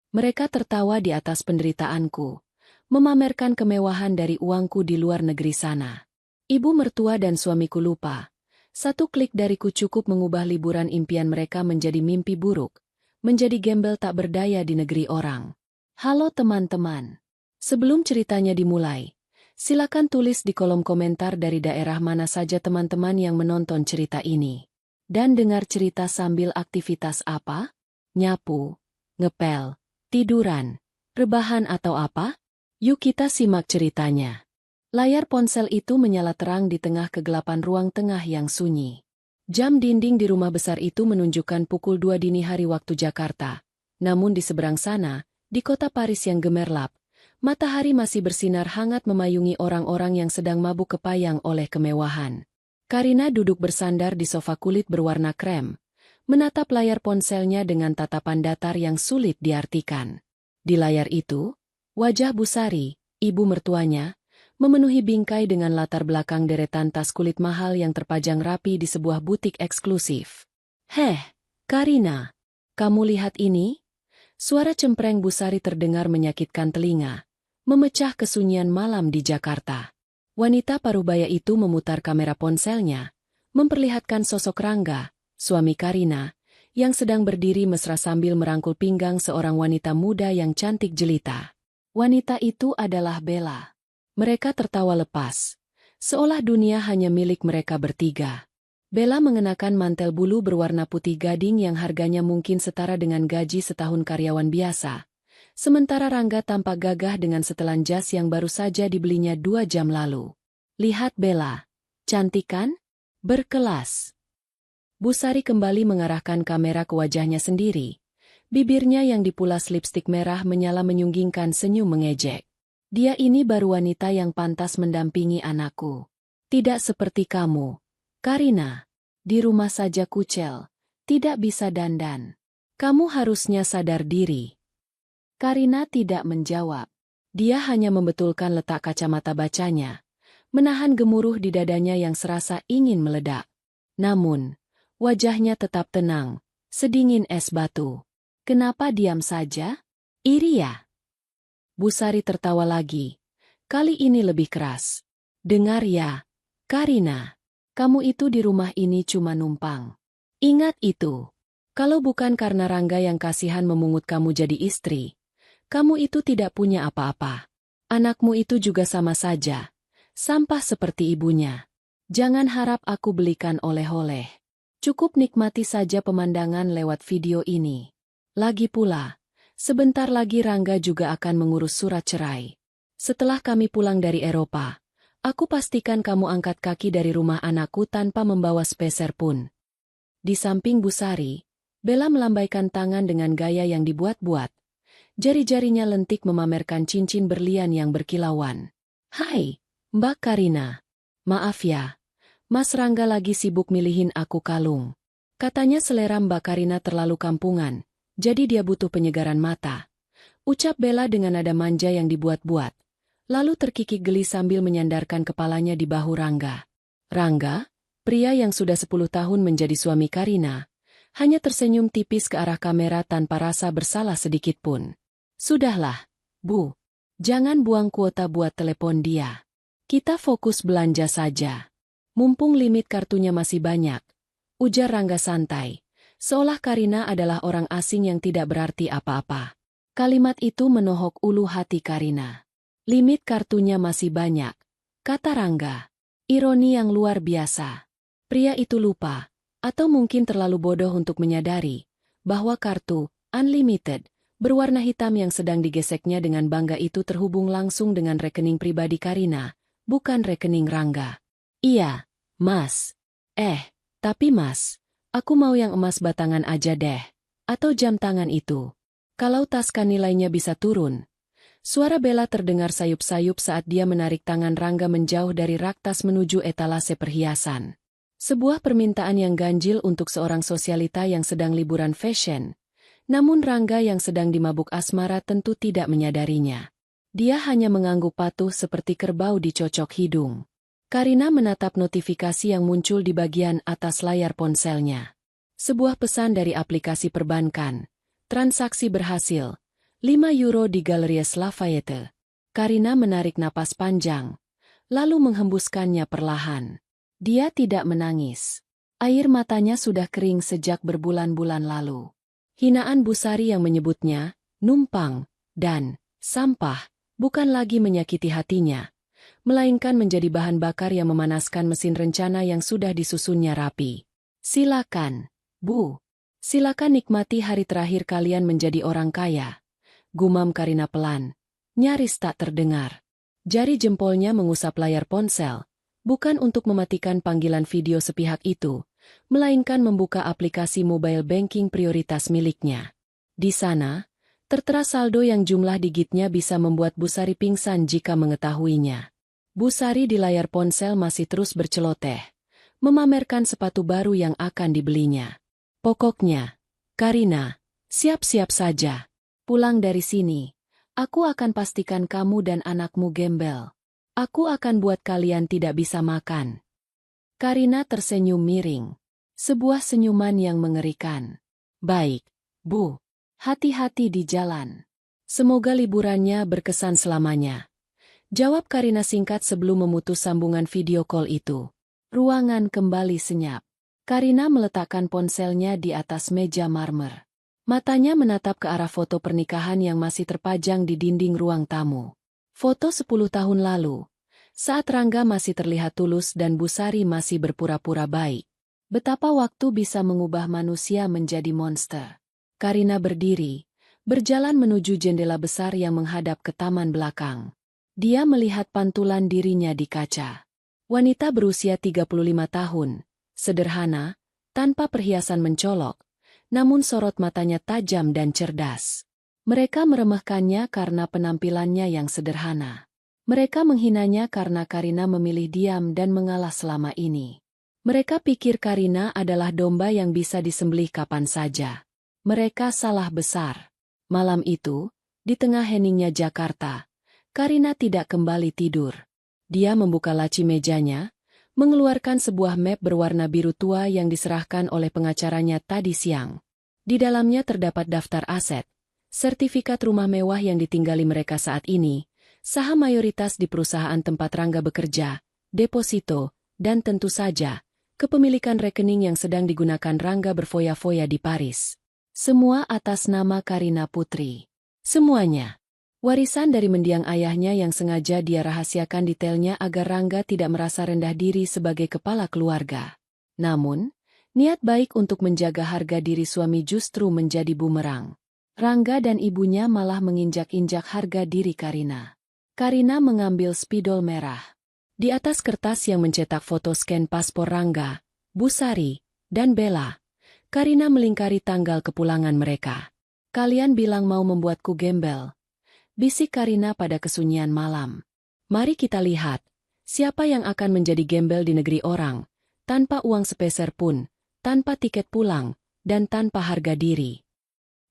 Mereka tertawa di atas penderitaanku, memamerkan kemewahan dari uangku di luar negeri sana. Ibu mertua dan suamiku lupa. Satu klik dariku cukup mengubah liburan impian mereka menjadi mimpi buruk, menjadi gembel tak berdaya di negeri orang. Halo teman-teman. Sebelum ceritanya dimulai, silakan tulis di kolom komentar dari daerah mana saja teman-teman yang menonton cerita ini. Dan dengar cerita sambil aktivitas apa? Nyapu, ngepel, tiduran, rebahan atau apa? Yuk kita simak ceritanya. Layar ponsel itu menyala terang di tengah kegelapan ruang tengah yang sunyi. Jam dinding di rumah besar itu menunjukkan pukul 2 dini hari waktu Jakarta. Namun di seberang sana, di kota Paris yang gemerlap, matahari masih bersinar hangat memayungi orang-orang yang sedang mabuk kepayang oleh kemewahan. Karina duduk bersandar di sofa kulit berwarna krem, menatap layar ponselnya dengan tatapan datar yang sulit diartikan. Di layar itu, wajah Busari, ibu mertuanya, memenuhi bingkai dengan latar belakang deretan tas kulit mahal yang terpajang rapi di sebuah butik eksklusif. "Heh, Karina, kamu lihat ini?" Suara cempreng Busari terdengar menyakitkan telinga, memecah kesunyian malam di Jakarta. Wanita parubaya itu memutar kamera ponselnya, memperlihatkan sosok Rangga, suami Karina, yang sedang berdiri mesra sambil merangkul pinggang seorang wanita muda yang cantik jelita. Wanita itu adalah Bella. Mereka tertawa lepas, seolah dunia hanya milik mereka bertiga. Bella mengenakan mantel bulu berwarna putih gading yang harganya mungkin setara dengan gaji setahun karyawan biasa. Sementara Rangga tampak gagah dengan setelan jas yang baru saja dibelinya 2 jam lalu. "Lihat Bella, cantik kan? Berkelas." Busari kembali mengarahkan kamera ke wajahnya sendiri. Bibirnya yang dipulas lipstik merah menyala menyunggingkan senyum mengejek. "Dia ini baru wanita yang pantas mendampingi anakku. Tidak seperti kamu, Karina. Di rumah saja kucel, tidak bisa dandan. Kamu harusnya sadar diri." Karina tidak menjawab. Dia hanya membetulkan letak kacamata bacanya, menahan gemuruh di dadanya yang serasa ingin meledak. Namun, wajahnya tetap tenang, sedingin es batu. "Kenapa diam saja? Iri ya?" Busari tertawa lagi. Kali ini lebih keras. "Dengar ya, Karina. Kamu itu di rumah ini cuma numpang. Ingat itu. Kalau bukan karena Rangga yang kasihan memungut kamu jadi istri, kamu itu tidak punya apa-apa. Anakmu itu juga sama saja. Sampah seperti ibunya. Jangan harap aku belikan oleh-oleh. Cukup nikmati saja pemandangan lewat video ini. Lagi pula, sebentar lagi Rangga juga akan mengurus surat cerai. Setelah kami pulang dari Eropa, aku pastikan kamu angkat kaki dari rumah anakku tanpa membawa sepeser pun." Di samping Busari, Bella melambaikan tangan dengan gaya yang dibuat-buat. Jari-jarinya lentik memamerkan cincin berlian yang berkilauan. "Hai, Mbak Karina. Maaf ya, Mas Rangga lagi sibuk milihin aku kalung. Katanya selera Mbak Karina terlalu kampungan, jadi dia butuh penyegaran mata." Ucap Bella dengan nada manja yang dibuat-buat, lalu terkikik geli sambil menyandarkan kepalanya di bahu Rangga. Rangga, pria yang sudah 10 tahun menjadi suami Karina, hanya tersenyum tipis ke arah kamera tanpa rasa bersalah sedikitpun. "Sudahlah, Bu. Jangan buang kuota buat telepon dia. Kita fokus belanja saja. Mumpung limit kartunya masih banyak," ujar Rangga santai, seolah Karina adalah orang asing yang tidak berarti apa-apa. Kalimat itu menohok ulu hati Karina. "Limit kartunya masih banyak," kata Rangga. Ironi yang luar biasa. Pria itu lupa, atau mungkin terlalu bodoh untuk menyadari, bahwa kartu unlimited berwarna hitam yang sedang digeseknya dengan bangga itu terhubung langsung dengan rekening pribadi Karina, bukan rekening Rangga. "Iya, Mas. Tapi Mas, aku mau yang emas batangan aja deh. Atau jam tangan itu. Kalau tas kan nilainya bisa turun." Suara Bella terdengar sayup-sayup saat dia menarik tangan Rangga menjauh dari rak tas menuju etalase perhiasan. Sebuah permintaan yang ganjil untuk seorang sosialita yang sedang liburan fashion. Namun Rangga yang sedang dimabuk asmara tentu tidak menyadarinya. Dia hanya mengangguk patuh seperti kerbau dicocok hidung. Karina menatap notifikasi yang muncul di bagian atas layar ponselnya. Sebuah pesan dari aplikasi perbankan. "Transaksi berhasil. €5 di Galeries Lafayette. Karina menarik napas panjang, lalu menghembuskannya perlahan. Dia tidak menangis. Air matanya sudah kering sejak berbulan-bulan lalu. Hinaan Busari yang menyebutnya numpang dan sampah bukan lagi menyakiti hatinya, melainkan menjadi bahan bakar yang memanaskan mesin rencana yang sudah disusunnya rapi. Silakan, Bu. Silakan nikmati hari terakhir kalian menjadi orang kaya. Gumam Karina pelan, nyaris tak terdengar. Jari jempolnya mengusap layar ponsel, bukan untuk mematikan panggilan video sepihak itu, melainkan membuka aplikasi mobile banking prioritas miliknya. Di sana, tertera saldo yang jumlah digitnya bisa membuat Busari pingsan jika mengetahuinya. Busari di layar ponsel masih terus berceloteh, memamerkan sepatu baru yang akan dibelinya. Pokoknya, Karina, siap-siap saja. Pulang dari sini, aku akan pastikan kamu dan anakmu gembel. Aku akan buat kalian tidak bisa makan. Karina tersenyum miring. Sebuah senyuman yang mengerikan. Baik, Bu. Hati-hati di jalan. Semoga liburannya berkesan selamanya. Jawab Karina singkat sebelum memutus sambungan video call itu. Ruangan kembali senyap. Karina meletakkan ponselnya di atas meja marmer. Matanya menatap ke arah foto pernikahan yang masih terpajang di dinding ruang tamu. Foto 10 tahun lalu, saat Rangga masih terlihat tulus dan Busari masih berpura-pura baik. Betapa waktu bisa mengubah manusia menjadi monster. Karina berdiri, berjalan menuju jendela besar yang menghadap ke taman belakang. Dia melihat pantulan dirinya di kaca. Wanita berusia 35 tahun, sederhana, tanpa perhiasan mencolok, namun sorot matanya tajam dan cerdas. Mereka meremehkannya karena penampilannya yang sederhana. Mereka menghinanya karena Karina memilih diam dan mengalah selama ini. Mereka pikir Karina adalah domba yang bisa disembelih kapan saja. Mereka salah besar. Malam itu, di tengah heningnya Jakarta, Karina tidak kembali tidur. Dia membuka laci mejanya, mengeluarkan sebuah map berwarna biru tua yang diserahkan oleh pengacaranya tadi siang. Di dalamnya terdapat daftar aset, sertifikat rumah mewah yang ditinggali mereka saat ini, saham mayoritas di perusahaan tempat Rangga bekerja, deposito, dan tentu saja, kepemilikan rekening yang sedang digunakan Rangga berfoya-foya di Paris. Semua atas nama Karina Putri. Semuanya. Warisan dari mendiang ayahnya yang sengaja dia rahasiakan detailnya agar Rangga tidak merasa rendah diri sebagai kepala keluarga. Namun, niat baik untuk menjaga harga diri suami justru menjadi bumerang. Rangga dan ibunya malah menginjak-injak harga diri Karina. Karina mengambil spidol merah. Di atas kertas yang mencetak foto scan paspor Rangga, Busari, dan Bella, Karina melingkari tanggal kepulangan mereka. Kalian bilang mau membuatku gembel. Bisik Karina pada kesunyian malam. Mari kita lihat, siapa yang akan menjadi gembel di negeri orang, tanpa uang sepeser pun, tanpa tiket pulang, dan tanpa harga diri.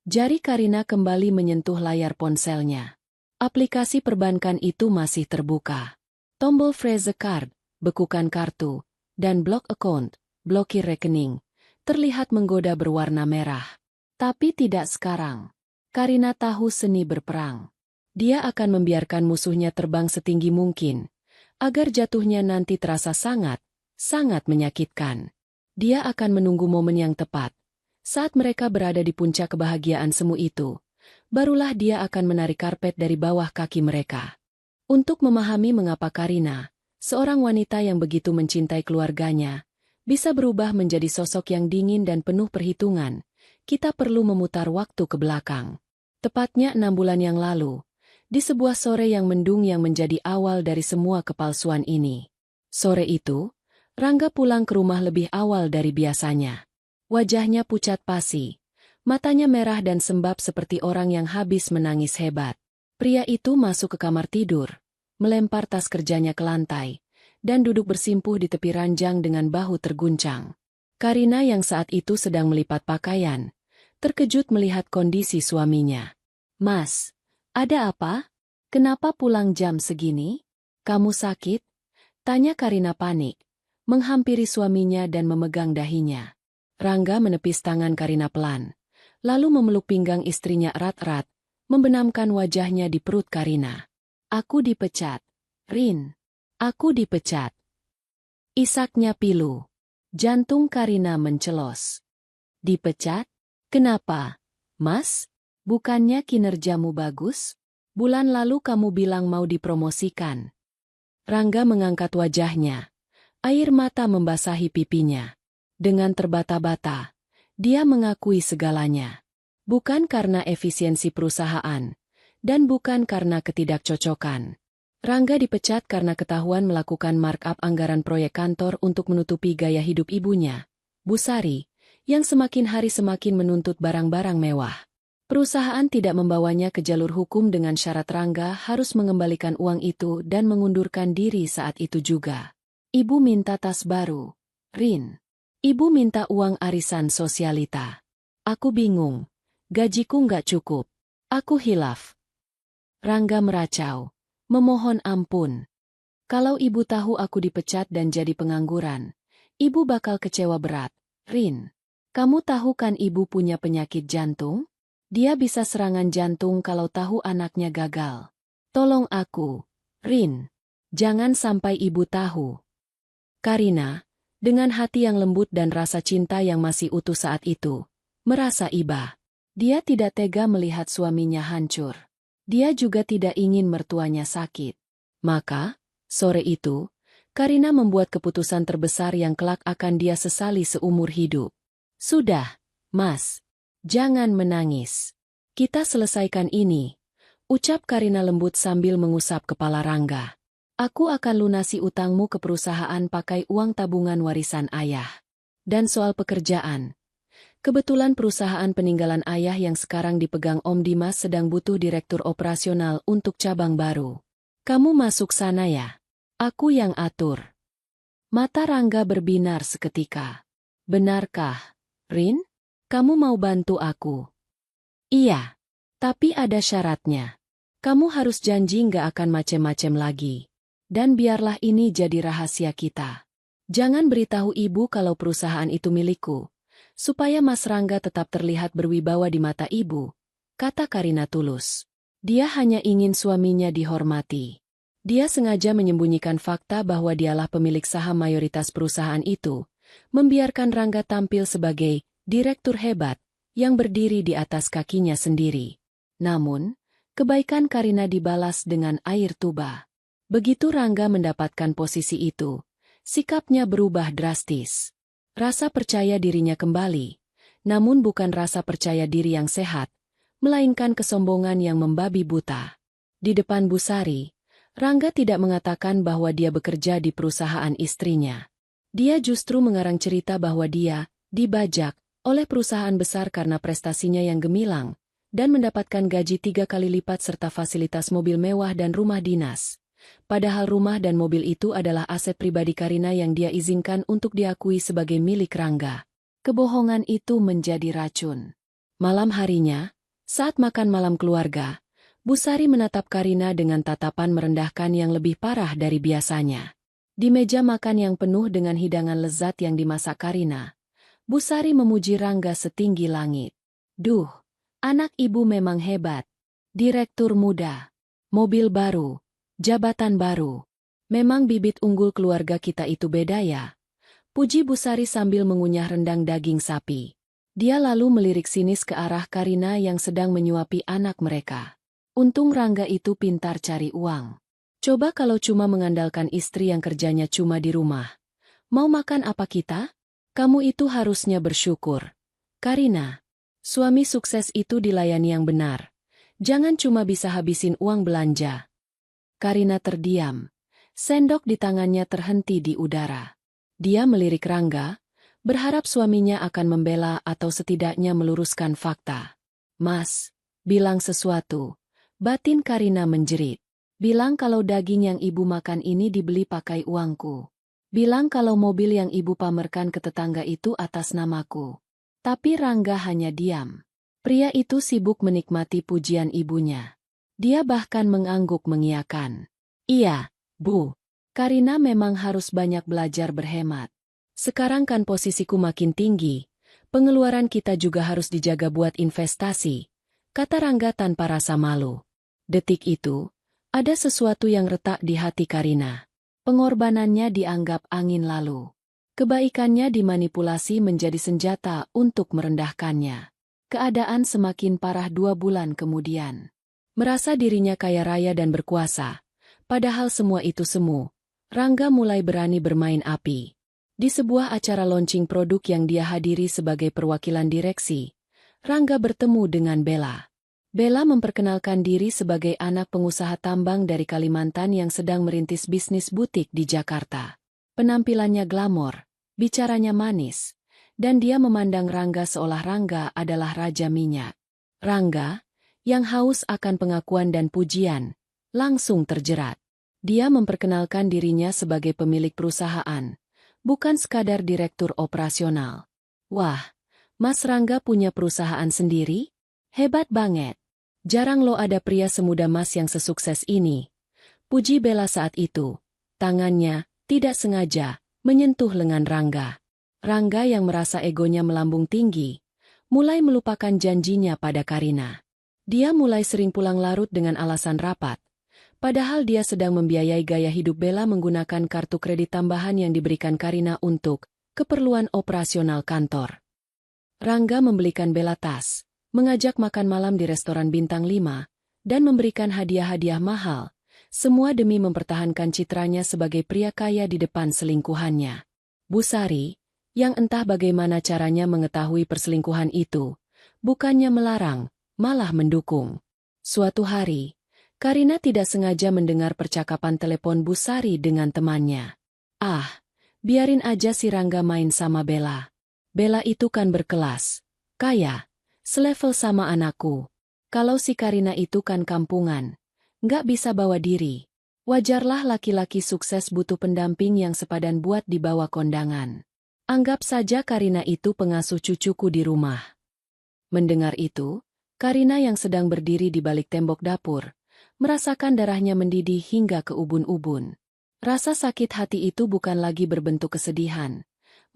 Jari Karina kembali menyentuh layar ponselnya. Aplikasi perbankan itu masih terbuka. Tombol freeze card, bekukan kartu, dan block account, blokir rekening, terlihat menggoda berwarna merah. Tapi tidak sekarang. Karina tahu seni berperang. Dia akan membiarkan musuhnya terbang setinggi mungkin, agar jatuhnya nanti terasa sangat, sangat menyakitkan. Dia akan menunggu momen yang tepat. Saat mereka berada di puncak kebahagiaan semu itu, barulah dia akan menarik karpet dari bawah kaki mereka. Untuk memahami mengapa Karina, seorang wanita yang begitu mencintai keluarganya, bisa berubah menjadi sosok yang dingin dan penuh perhitungan, kita perlu memutar waktu ke belakang. Tepatnya 6 bulan yang lalu, di sebuah sore yang mendung yang menjadi awal dari semua kepalsuan ini. Sore itu, Rangga pulang ke rumah lebih awal dari biasanya. Wajahnya pucat pasi, matanya merah dan sembab seperti orang yang habis menangis hebat. Pria itu masuk ke kamar tidur, melempar tas kerjanya ke lantai, dan duduk bersimpuh di tepi ranjang dengan bahu terguncang. Karina yang saat itu sedang melipat pakaian, terkejut melihat kondisi suaminya. "Mas, ada apa? Kenapa pulang jam segini? Kamu sakit?" tanya Karina panik, menghampiri suaminya dan memegang dahinya. Rangga menepis tangan Karina pelan, lalu memeluk pinggang istrinya erat-erat, membenamkan wajahnya di perut Karina. Aku dipecat. Rin. Aku dipecat. Isaknya pilu. Jantung Karina mencelos. Dipecat? Kenapa? Mas? Bukannya kinerjamu bagus? Bulan lalu kamu bilang mau dipromosikan. Rangga mengangkat wajahnya. Air mata membasahi pipinya. Dengan terbata-bata, dia mengakui segalanya. Bukan karena efisiensi perusahaan, dan bukan karena ketidakcocokan. Rangga dipecat karena ketahuan melakukan markup anggaran proyek kantor untuk menutupi gaya hidup ibunya, Busari, yang semakin hari semakin menuntut barang-barang mewah. Perusahaan tidak membawanya ke jalur hukum dengan syarat Rangga harus mengembalikan uang itu dan mengundurkan diri saat itu juga. Ibu minta tas baru. Rin. Ibu minta uang arisan sosialita. Aku bingung. Gajiku nggak cukup. Aku hilaf. Rangga meracau. Memohon ampun. Kalau ibu tahu aku dipecat dan jadi pengangguran, ibu bakal kecewa berat. Rin. Kamu tahu kan ibu punya penyakit jantung? Dia bisa serangan jantung kalau tahu anaknya gagal. Tolong aku. Rin. Jangan sampai ibu tahu. Karina, dengan hati yang lembut dan rasa cinta yang masih utuh saat itu, merasa iba. Dia tidak tega melihat suaminya hancur. Dia juga tidak ingin mertuanya sakit. Maka, sore itu, Karina membuat keputusan terbesar yang kelak akan dia sesali seumur hidup. Sudah, Mas. Jangan menangis. Kita selesaikan ini, ucap Karina lembut sambil mengusap kepala Rangga. Aku akan lunasi utangmu ke perusahaan pakai uang tabungan warisan ayah. Dan soal pekerjaan. Kebetulan perusahaan peninggalan ayah yang sekarang dipegang Om Dimas sedang butuh direktur operasional untuk cabang baru. Kamu masuk sana ya? Aku yang atur. Mata Rangga berbinar seketika. Benarkah, Rin? Kamu mau bantu aku? Iya. Tapi ada syaratnya. Kamu harus janji nggak akan macem-macem lagi. Dan biarlah ini jadi rahasia kita. Jangan beritahu ibu kalau perusahaan itu milikku. Supaya Mas Rangga tetap terlihat berwibawa di mata ibu, kata Karina tulus. Dia hanya ingin suaminya dihormati. Dia sengaja menyembunyikan fakta bahwa dialah pemilik saham mayoritas perusahaan itu, membiarkan Rangga tampil sebagai direktur hebat yang berdiri di atas kakinya sendiri. Namun, kebaikan Karina dibalas dengan air tuba. Begitu Rangga mendapatkan posisi itu, sikapnya berubah drastis. Rasa percaya dirinya kembali, namun bukan rasa percaya diri yang sehat, melainkan kesombongan yang membabi buta. Di depan Busari, Rangga tidak mengatakan bahwa dia bekerja di perusahaan istrinya. Dia justru mengarang cerita bahwa dia dibajak oleh perusahaan besar karena prestasinya yang gemilang, dan mendapatkan gaji 3 kali lipat serta fasilitas mobil mewah dan rumah dinas. Padahal rumah dan mobil itu adalah aset pribadi Karina yang dia izinkan untuk diakui sebagai milik Rangga. Kebohongan itu menjadi racun. Malam harinya, saat makan malam keluarga, Busari menatap Karina dengan tatapan merendahkan yang lebih parah dari biasanya. Di meja makan yang penuh dengan hidangan lezat yang dimasak Karina, Busari memuji Rangga setinggi langit. Duh, anak ibu memang hebat. Direktur muda, mobil baru, jabatan baru. Memang bibit unggul keluarga kita itu beda ya. Puji Busari sambil mengunyah rendang daging sapi. Dia lalu melirik sinis ke arah Karina yang sedang menyuapi anak mereka. Untung Rangga itu pintar cari uang. Coba kalau cuma mengandalkan istri yang kerjanya cuma di rumah. Mau makan apa kita? Kamu itu harusnya bersyukur. Karina, suami sukses itu dilayani yang benar. Jangan cuma bisa habisin uang belanja. Karina terdiam. Sendok di tangannya terhenti di udara. Dia melirik Rangga, berharap suaminya akan membela atau setidaknya meluruskan fakta. Mas, bilang sesuatu. Batin Karina menjerit. Bilang kalau daging yang ibu makan ini dibeli pakai uangku. Bilang kalau mobil yang ibu pamerkan ke tetangga itu atas namaku. Tapi Rangga hanya diam. Pria itu sibuk menikmati pujian ibunya. Dia bahkan mengangguk mengiyakan. Iya, Bu. Karina memang harus banyak belajar berhemat. Sekarang kan posisiku makin tinggi. Pengeluaran kita juga harus dijaga buat investasi. kata Rangga tanpa rasa malu. Detik itu, ada sesuatu yang retak di hati Karina. Pengorbanannya dianggap angin lalu. Kebaikannya dimanipulasi menjadi senjata untuk merendahkannya. Keadaan semakin parah 2 bulan kemudian. Merasa dirinya kaya raya dan berkuasa. Padahal semua itu semu. Rangga mulai berani bermain api. Di sebuah acara launching produk yang dia hadiri sebagai perwakilan direksi, Rangga bertemu dengan Bella. Bella memperkenalkan diri sebagai anak pengusaha tambang dari Kalimantan yang sedang merintis bisnis butik di Jakarta. Penampilannya glamor, bicaranya manis, dan dia memandang Rangga seolah Rangga adalah raja minyak. Rangga, yang haus akan pengakuan dan pujian, langsung terjerat. Dia memperkenalkan dirinya sebagai pemilik perusahaan, bukan sekadar direktur operasional. Wah, Mas Rangga punya perusahaan sendiri? Hebat banget. Jarang lo ada pria semuda Mas yang sesukses ini. Puji Bella saat itu. Tangannya, tidak sengaja, menyentuh lengan Rangga. Rangga yang merasa egonya melambung tinggi, mulai melupakan janjinya pada Karina. Dia mulai sering pulang larut dengan alasan rapat. Padahal dia sedang membiayai gaya hidup Bella menggunakan kartu kredit tambahan yang diberikan Karina untuk keperluan operasional kantor. Rangga membelikan Bella tas, mengajak makan malam di restoran bintang 5, dan memberikan hadiah-hadiah mahal, semua demi mempertahankan citranya sebagai pria kaya di depan selingkuhannya. Bu Sari, yang entah bagaimana caranya mengetahui perselingkuhan itu, bukannya melarang, malah mendukung. Suatu hari, Karina tidak sengaja mendengar percakapan telepon Bu Sari dengan temannya. Ah, biarin aja si Rangga main sama Bella. Bella itu kan berkelas, kaya, selevel sama anakku. Kalau si Karina itu kan kampungan, nggak bisa bawa diri. Wajarlah laki-laki sukses butuh pendamping yang sepadan buat dibawa kondangan. Anggap saja Karina itu pengasuh cucuku di rumah. Mendengar itu, Karina yang sedang berdiri di balik tembok dapur, merasakan darahnya mendidih hingga ke ubun-ubun. Rasa sakit hati itu bukan lagi berbentuk kesedihan,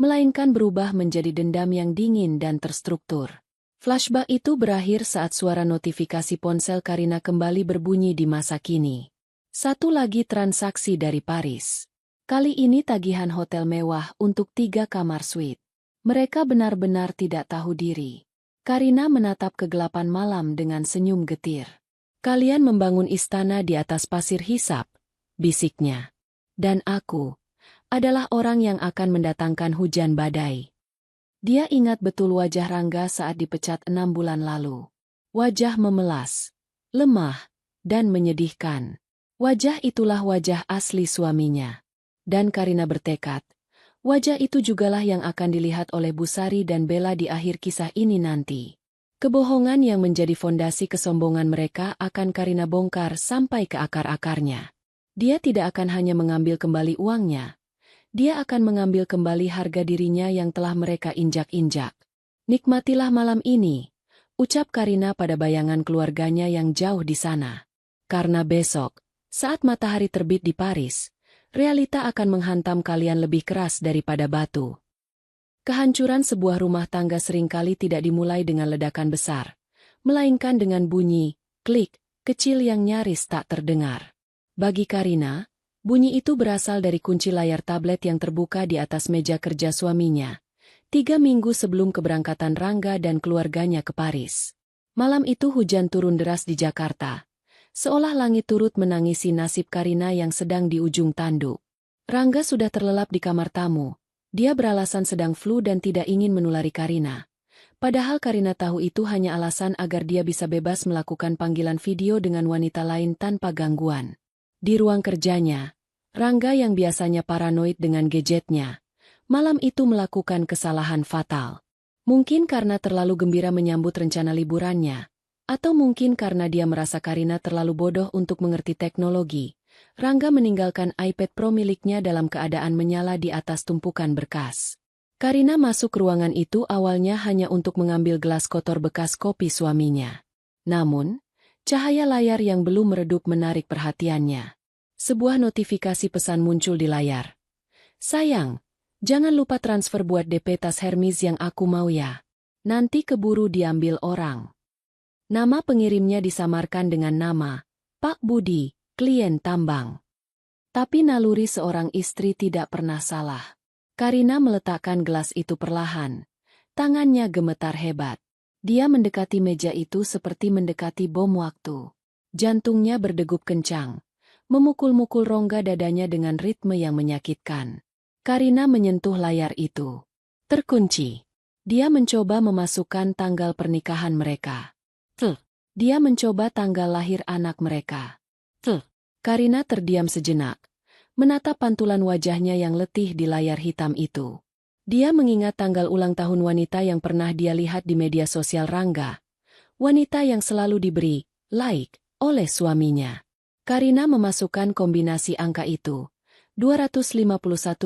melainkan berubah menjadi dendam yang dingin dan terstruktur. Flashback itu berakhir saat suara notifikasi ponsel Karina kembali berbunyi di masa kini. Satu lagi transaksi dari Paris. Kali ini tagihan hotel mewah untuk 3 kamar suite. Mereka benar-benar tidak tahu diri. Karina menatap kegelapan malam dengan senyum getir. Kalian membangun istana di atas pasir hisap, bisiknya. Dan aku adalah orang yang akan mendatangkan hujan badai. Dia ingat betul wajah Rangga saat dipecat 6 bulan lalu. Wajah memelas, lemah, dan menyedihkan. Wajah itulah wajah asli suaminya. Dan Karina bertekad, wajah itu jugalah yang akan dilihat oleh Bu Sari dan Bella di akhir kisah ini nanti. Kebohongan yang menjadi fondasi kesombongan mereka akan Karina bongkar sampai ke akar-akarnya. Dia tidak akan hanya mengambil kembali uangnya. Dia akan mengambil kembali harga dirinya yang telah mereka injak-injak. Nikmatilah malam ini, ucap Karina pada bayangan keluarganya yang jauh di sana. Karena besok, saat matahari terbit di Paris, realita akan menghantam kalian lebih keras daripada batu. Kehancuran sebuah rumah tangga seringkali tidak dimulai dengan ledakan besar, melainkan dengan bunyi, klik, kecil yang nyaris tak terdengar. Bagi Karina, bunyi itu berasal dari kunci layar tablet yang terbuka di atas meja kerja suaminya, 3 minggu sebelum keberangkatan Rangga dan keluarganya ke Paris. Malam itu hujan turun deras di Jakarta, seolah langit turut menangisi nasib Karina yang sedang di ujung tanduk. Rangga sudah terlelap di kamar tamu. Dia beralasan sedang flu dan tidak ingin menulari Karina. Padahal Karina tahu itu hanya alasan agar dia bisa bebas melakukan panggilan video dengan wanita lain tanpa gangguan. Di ruang kerjanya, Rangga yang biasanya paranoid dengan gadgetnya, malam itu melakukan kesalahan fatal. Mungkin karena terlalu gembira menyambut rencana liburannya, atau mungkin karena dia merasa Karina terlalu bodoh untuk mengerti teknologi, Rangga meninggalkan iPad Pro miliknya dalam keadaan menyala di atas tumpukan berkas. Karina masuk ruangan itu awalnya hanya untuk mengambil gelas kotor bekas kopi suaminya. Namun, cahaya layar yang belum meredup menarik perhatiannya. Sebuah notifikasi pesan muncul di layar. Sayang, jangan lupa transfer buat DP tas Hermes yang aku mau ya. Nanti keburu diambil orang. Nama pengirimnya disamarkan dengan nama Pak Budi, klien tambang. Tapi naluri seorang istri tidak pernah salah. Karina meletakkan gelas itu perlahan. Tangannya gemetar hebat. Dia mendekati meja itu seperti mendekati bom waktu. Jantungnya berdegup kencang, memukul-mukul rongga dadanya dengan ritme yang menyakitkan. Karina menyentuh layar itu. Terkunci. Dia mencoba memasukkan tanggal pernikahan mereka. Dia mencoba tanggal lahir anak mereka. Karina terdiam sejenak, menatap pantulan wajahnya yang letih di layar hitam itu. Dia mengingat tanggal ulang tahun wanita yang pernah dia lihat di media sosial Rangga. Wanita yang selalu diberi like oleh suaminya. Karina memasukkan kombinasi angka itu. 251.098.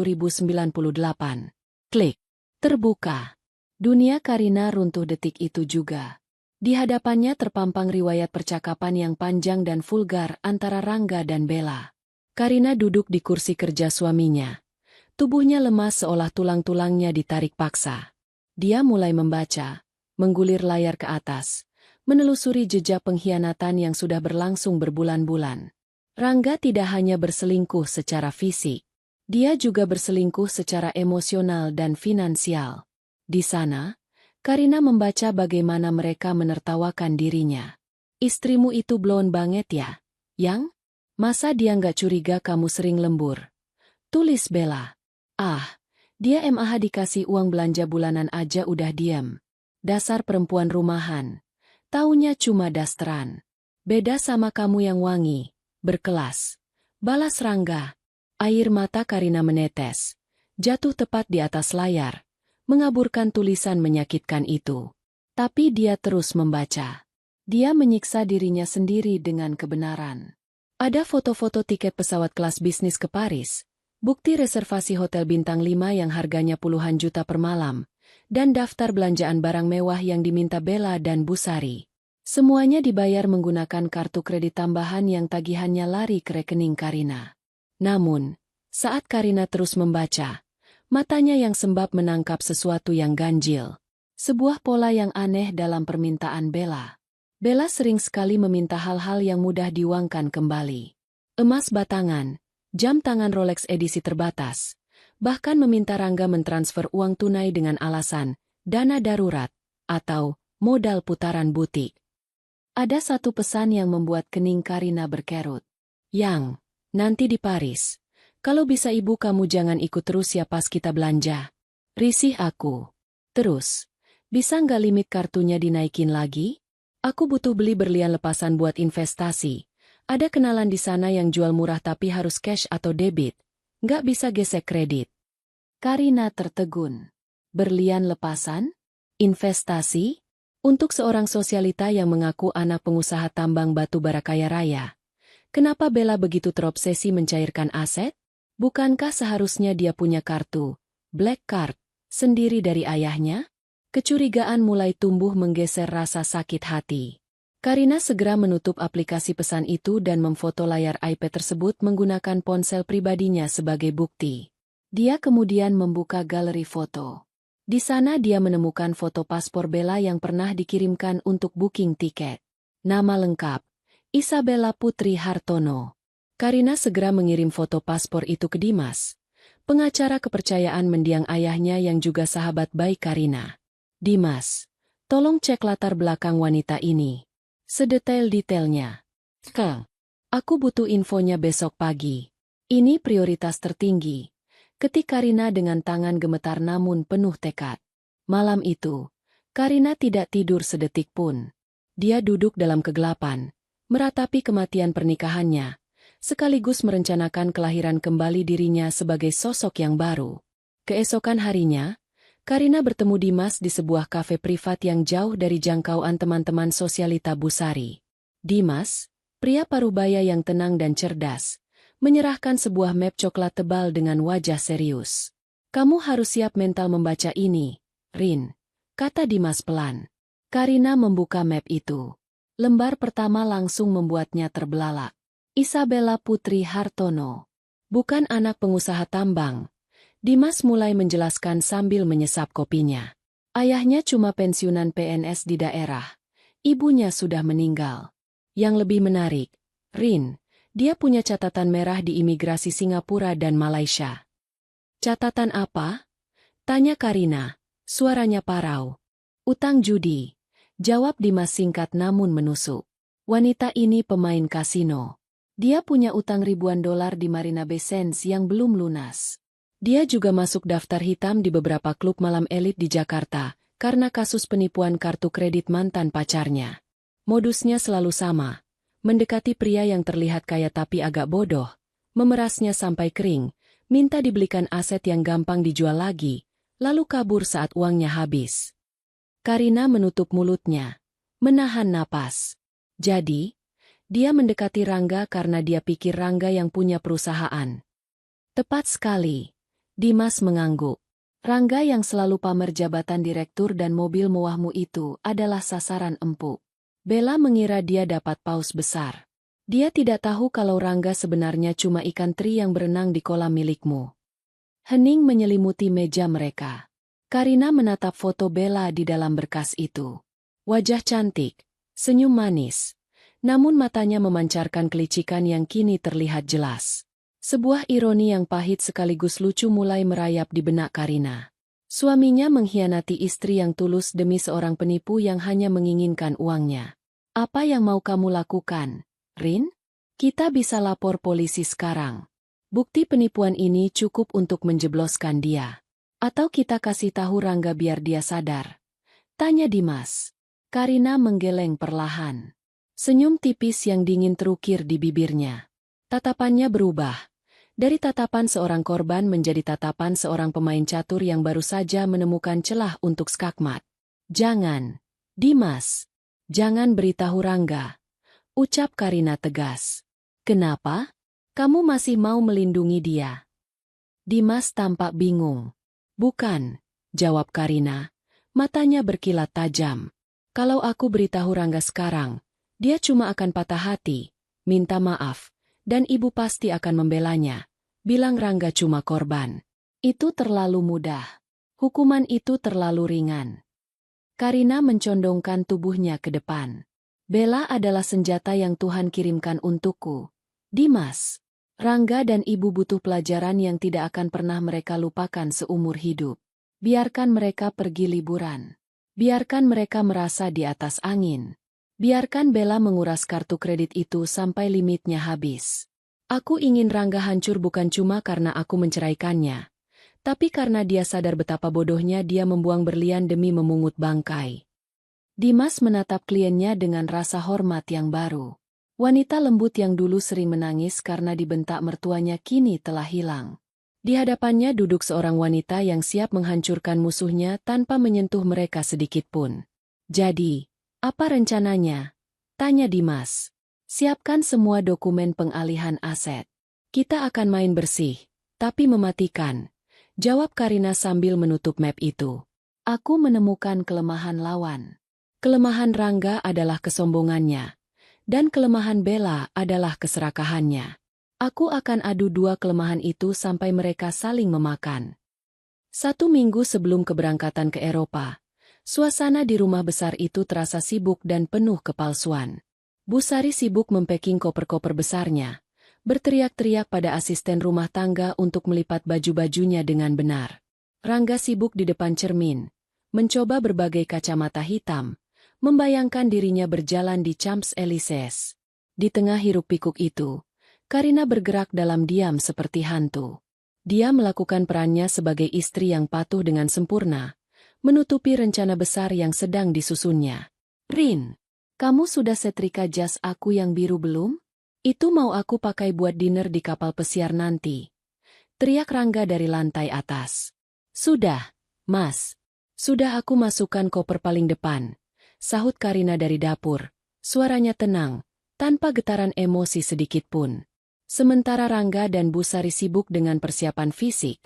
Klik. Terbuka. Dunia Karina runtuh detik itu juga. Di hadapannya terpampang riwayat percakapan yang panjang dan vulgar antara Rangga dan Bella. Karina duduk di kursi kerja suaminya. Tubuhnya lemas seolah tulang-tulangnya ditarik paksa. Dia mulai membaca, menggulir layar ke atas, menelusuri jejak pengkhianatan yang sudah berlangsung berbulan-bulan. Rangga tidak hanya berselingkuh secara fisik, dia juga berselingkuh secara emosional dan finansial. Di sana, Karina membaca bagaimana mereka menertawakan dirinya. Istrimu itu blon banget ya, Yang? Masa dia nggak curiga kamu sering lembur? Tulis Bella. Ah, dia MAH dikasih uang belanja bulanan aja udah diam. Dasar perempuan rumahan. Taunya cuma dasteran. Beda sama kamu yang wangi, berkelas. Balas Rangga. Air mata Karina menetes. Jatuh tepat di atas layar. Mengaburkan tulisan menyakitkan itu. Tapi dia terus membaca. Dia menyiksa dirinya sendiri dengan kebenaran. Ada foto-foto tiket pesawat kelas bisnis ke Paris, bukti reservasi hotel bintang 5 yang harganya puluhan juta per malam, dan daftar belanjaan barang mewah yang diminta Bella dan Busari. Semuanya dibayar menggunakan kartu kredit tambahan yang tagihannya lari ke rekening Karina. Namun, saat Karina terus membaca, matanya yang sembab menangkap sesuatu yang ganjil. Sebuah pola yang aneh dalam permintaan Bella. Bella sering sekali meminta hal-hal yang mudah diuangkan kembali. Emas batangan, jam tangan Rolex edisi terbatas. Bahkan meminta Rangga mentransfer uang tunai dengan alasan dana darurat atau modal putaran butik. Ada satu pesan yang membuat kening Karina berkerut. Yang, nanti di Paris. Kalau bisa ibu kamu jangan ikut terus ya pas kita belanja. Risih aku. Terus, bisa nggak limit kartunya dinaikin lagi? Aku butuh beli berlian lepasan buat investasi. Ada kenalan di sana yang jual murah tapi harus cash atau debit. Nggak bisa gesek kredit. Karina tertegun. Berlian lepasan? Investasi? Untuk seorang sosialita yang mengaku anak pengusaha tambang batu bara kaya raya. Kenapa Bella begitu terobsesi mencairkan aset? Bukankah seharusnya dia punya kartu, black card, sendiri dari ayahnya? Kecurigaan mulai tumbuh menggeser rasa sakit hati. Karina segera menutup aplikasi pesan itu dan memfoto layar iPad tersebut menggunakan ponsel pribadinya sebagai bukti. Dia kemudian membuka galeri foto. Di sana dia menemukan foto paspor Bella yang pernah dikirimkan untuk booking tiket. Nama lengkap, Isabella Putri Hartono. Karina segera mengirim foto paspor itu ke Dimas, pengacara kepercayaan mendiang ayahnya yang juga sahabat baik Karina. Dimas, tolong cek latar belakang wanita ini. Sedetail-detailnya. Kang, aku butuh infonya besok pagi. Ini prioritas tertinggi. Ketik Karina dengan tangan gemetar namun penuh tekad. Malam itu, Karina tidak tidur sedetik pun. Dia duduk dalam kegelapan, meratapi kematian pernikahannya, sekaligus merencanakan kelahiran kembali dirinya sebagai sosok yang baru. Keesokan harinya, Karina bertemu Dimas di sebuah kafe privat yang jauh dari jangkauan teman-teman sosialita Busari. Dimas, pria parubaya yang tenang dan cerdas, menyerahkan sebuah map coklat tebal dengan wajah serius. Kamu harus siap mental membaca ini, Rin, kata Dimas pelan. Karina membuka map itu. Lembar pertama langsung membuatnya terbelalak. Isabella Putri Hartono. Bukan anak pengusaha tambang. Dimas mulai menjelaskan sambil menyesap kopinya. Ayahnya cuma pensiunan PNS di daerah. Ibunya sudah meninggal. Yang lebih menarik, Rin, dia punya catatan merah di imigrasi Singapura dan Malaysia. Catatan apa? Tanya Karina, suaranya parau. Utang judi. Jawab Dimas singkat namun menusuk. Wanita ini pemain kasino. Dia punya utang ribuan dolar di Marina Bay Sands yang belum lunas. Dia juga masuk daftar hitam di beberapa klub malam elit di Jakarta, karena kasus penipuan kartu kredit mantan pacarnya. Modusnya selalu sama. Mendekati pria yang terlihat kaya tapi agak bodoh, memerasnya sampai kering, minta dibelikan aset yang gampang dijual lagi, lalu kabur saat uangnya habis. Karina menutup mulutnya, menahan napas. Jadi, dia mendekati Rangga karena dia pikir Rangga yang punya perusahaan. Tepat sekali. Dimas mengangguk. Rangga yang selalu pamer jabatan direktur dan mobil mewahmu itu adalah sasaran empuk. Bella mengira dia dapat paus besar. Dia tidak tahu kalau Rangga sebenarnya cuma ikan teri yang berenang di kolam milikmu. Hening menyelimuti meja mereka. Karina menatap foto Bella di dalam berkas itu. Wajah cantik, senyum manis. Namun matanya memancarkan kelicikan yang kini terlihat jelas. Sebuah ironi yang pahit sekaligus lucu mulai merayap di benak Karina. Suaminya mengkhianati istri yang tulus demi seorang penipu yang hanya menginginkan uangnya. Apa yang mau kamu lakukan, Rin? Kita bisa lapor polisi sekarang. Bukti penipuan ini cukup untuk menjebloskan dia. Atau kita kasih tahu Rangga biar dia sadar? Tanya Dimas. Karina menggeleng perlahan. Senyum tipis yang dingin terukir di bibirnya. Tatapannya berubah. Dari tatapan seorang korban menjadi tatapan seorang pemain catur yang baru saja menemukan celah untuk skakmat. Jangan, Dimas. Jangan beritahu Rangga. Ucap Karina tegas. Kenapa? Kamu masih mau melindungi dia? Dimas tampak bingung. Bukan, jawab Karina. Matanya berkilat tajam. Kalau aku beritahu Rangga sekarang, dia cuma akan patah hati, minta maaf, dan ibu pasti akan membelanya. Bilang Rangga cuma korban. Itu terlalu mudah. Hukuman itu terlalu ringan. Karina mencondongkan tubuhnya ke depan. Bella adalah senjata yang Tuhan kirimkan untukku. Dimas, Rangga dan ibu butuh pelajaran yang tidak akan pernah mereka lupakan seumur hidup. Biarkan mereka pergi liburan. Biarkan mereka merasa di atas angin. Biarkan Bella menguras kartu kredit itu sampai limitnya habis. Aku ingin Rangga hancur bukan cuma karena aku menceraikannya, tapi karena dia sadar betapa bodohnya dia membuang berlian demi memungut bangkai. Dimas menatap kliennya dengan rasa hormat yang baru. Wanita lembut yang dulu sering menangis karena dibentak mertuanya kini telah hilang. Di hadapannya duduk seorang wanita yang siap menghancurkan musuhnya tanpa menyentuh mereka sedikitpun. Jadi, apa rencananya? Tanya Dimas. Siapkan semua dokumen pengalihan aset. Kita akan main bersih, tapi mematikan. Jawab Karina sambil menutup map itu. Aku menemukan kelemahan lawan. Kelemahan Rangga adalah kesombongannya. Dan kelemahan Bella adalah keserakahannya. Aku akan adu dua kelemahan itu sampai mereka saling memakan. 1 minggu sebelum keberangkatan ke Eropa, suasana di rumah besar itu terasa sibuk dan penuh kepalsuan. Bu Sari sibuk mempacking koper-koper besarnya, berteriak-teriak pada asisten rumah tangga untuk melipat baju-bajunya dengan benar. Rangga sibuk di depan cermin, mencoba berbagai kacamata hitam, membayangkan dirinya berjalan di Champs-Élysées. Di tengah hiruk-pikuk itu, Karina bergerak dalam diam seperti hantu. Dia melakukan perannya sebagai istri yang patuh dengan sempurna, menutupi rencana besar yang sedang disusunnya. Rin, kamu sudah setrika jas aku yang biru belum? Itu mau aku pakai buat dinner di kapal pesiar nanti. Teriak Rangga dari lantai atas. Sudah, Mas. Sudah aku masukkan koper paling depan. Sahut Karina dari dapur. Suaranya tenang, tanpa getaran emosi sedikitpun. Sementara Rangga dan Bu Sari sibuk dengan persiapan fisik,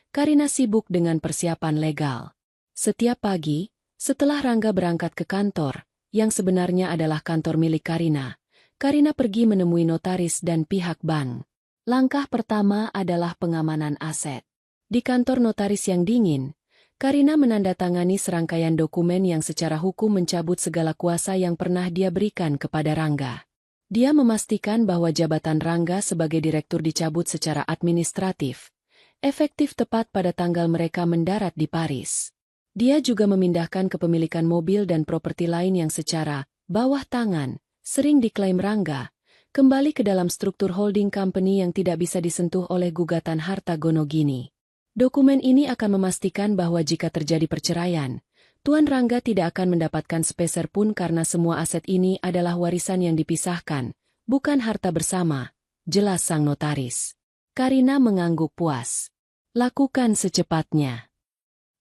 Karina sibuk dengan persiapan legal. Setiap pagi, setelah Rangga berangkat ke kantor, yang sebenarnya adalah kantor milik Karina, Karina pergi menemui notaris dan pihak bank. Langkah pertama adalah pengamanan aset. Di kantor notaris yang dingin, Karina menandatangani serangkaian dokumen yang secara hukum mencabut segala kuasa yang pernah dia berikan kepada Rangga. Dia memastikan bahwa jabatan Rangga sebagai direktur dicabut secara administratif, efektif tepat pada tanggal mereka mendarat di Paris. Dia juga memindahkan kepemilikan mobil dan properti lain yang secara bawah tangan sering diklaim Rangga, kembali ke dalam struktur holding company yang tidak bisa disentuh oleh gugatan harta gono gini. Dokumen ini akan memastikan bahwa jika terjadi perceraian, Tuan Rangga tidak akan mendapatkan sepeser pun karena semua aset ini adalah warisan yang dipisahkan, bukan harta bersama, jelas sang notaris. Karina mengangguk puas. Lakukan secepatnya.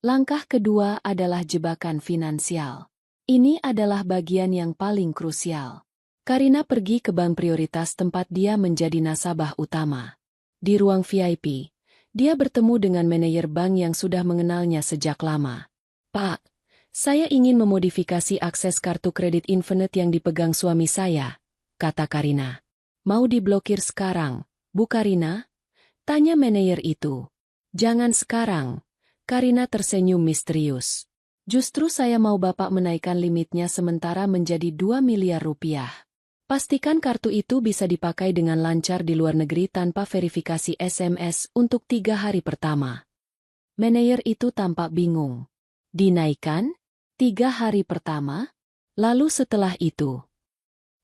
Langkah kedua adalah jebakan finansial. Ini adalah bagian yang paling krusial. Karina pergi ke bank prioritas tempat dia menjadi nasabah utama. Di ruang VIP, dia bertemu dengan manajer bank yang sudah mengenalnya sejak lama. "Pak, saya ingin memodifikasi akses kartu kredit Infinite yang dipegang suami saya," kata Karina. "Mau diblokir sekarang, Bu Karina?" tanya manajer itu. "Jangan sekarang." Karina tersenyum misterius. "Justru saya mau Bapak menaikkan limitnya sementara menjadi 2 miliar rupiah. Pastikan kartu itu bisa dipakai dengan lancar di luar negeri tanpa verifikasi SMS untuk 3 hari pertama." Manajer itu tampak bingung. "Dinaikkan? 3 hari pertama? Lalu setelah itu?"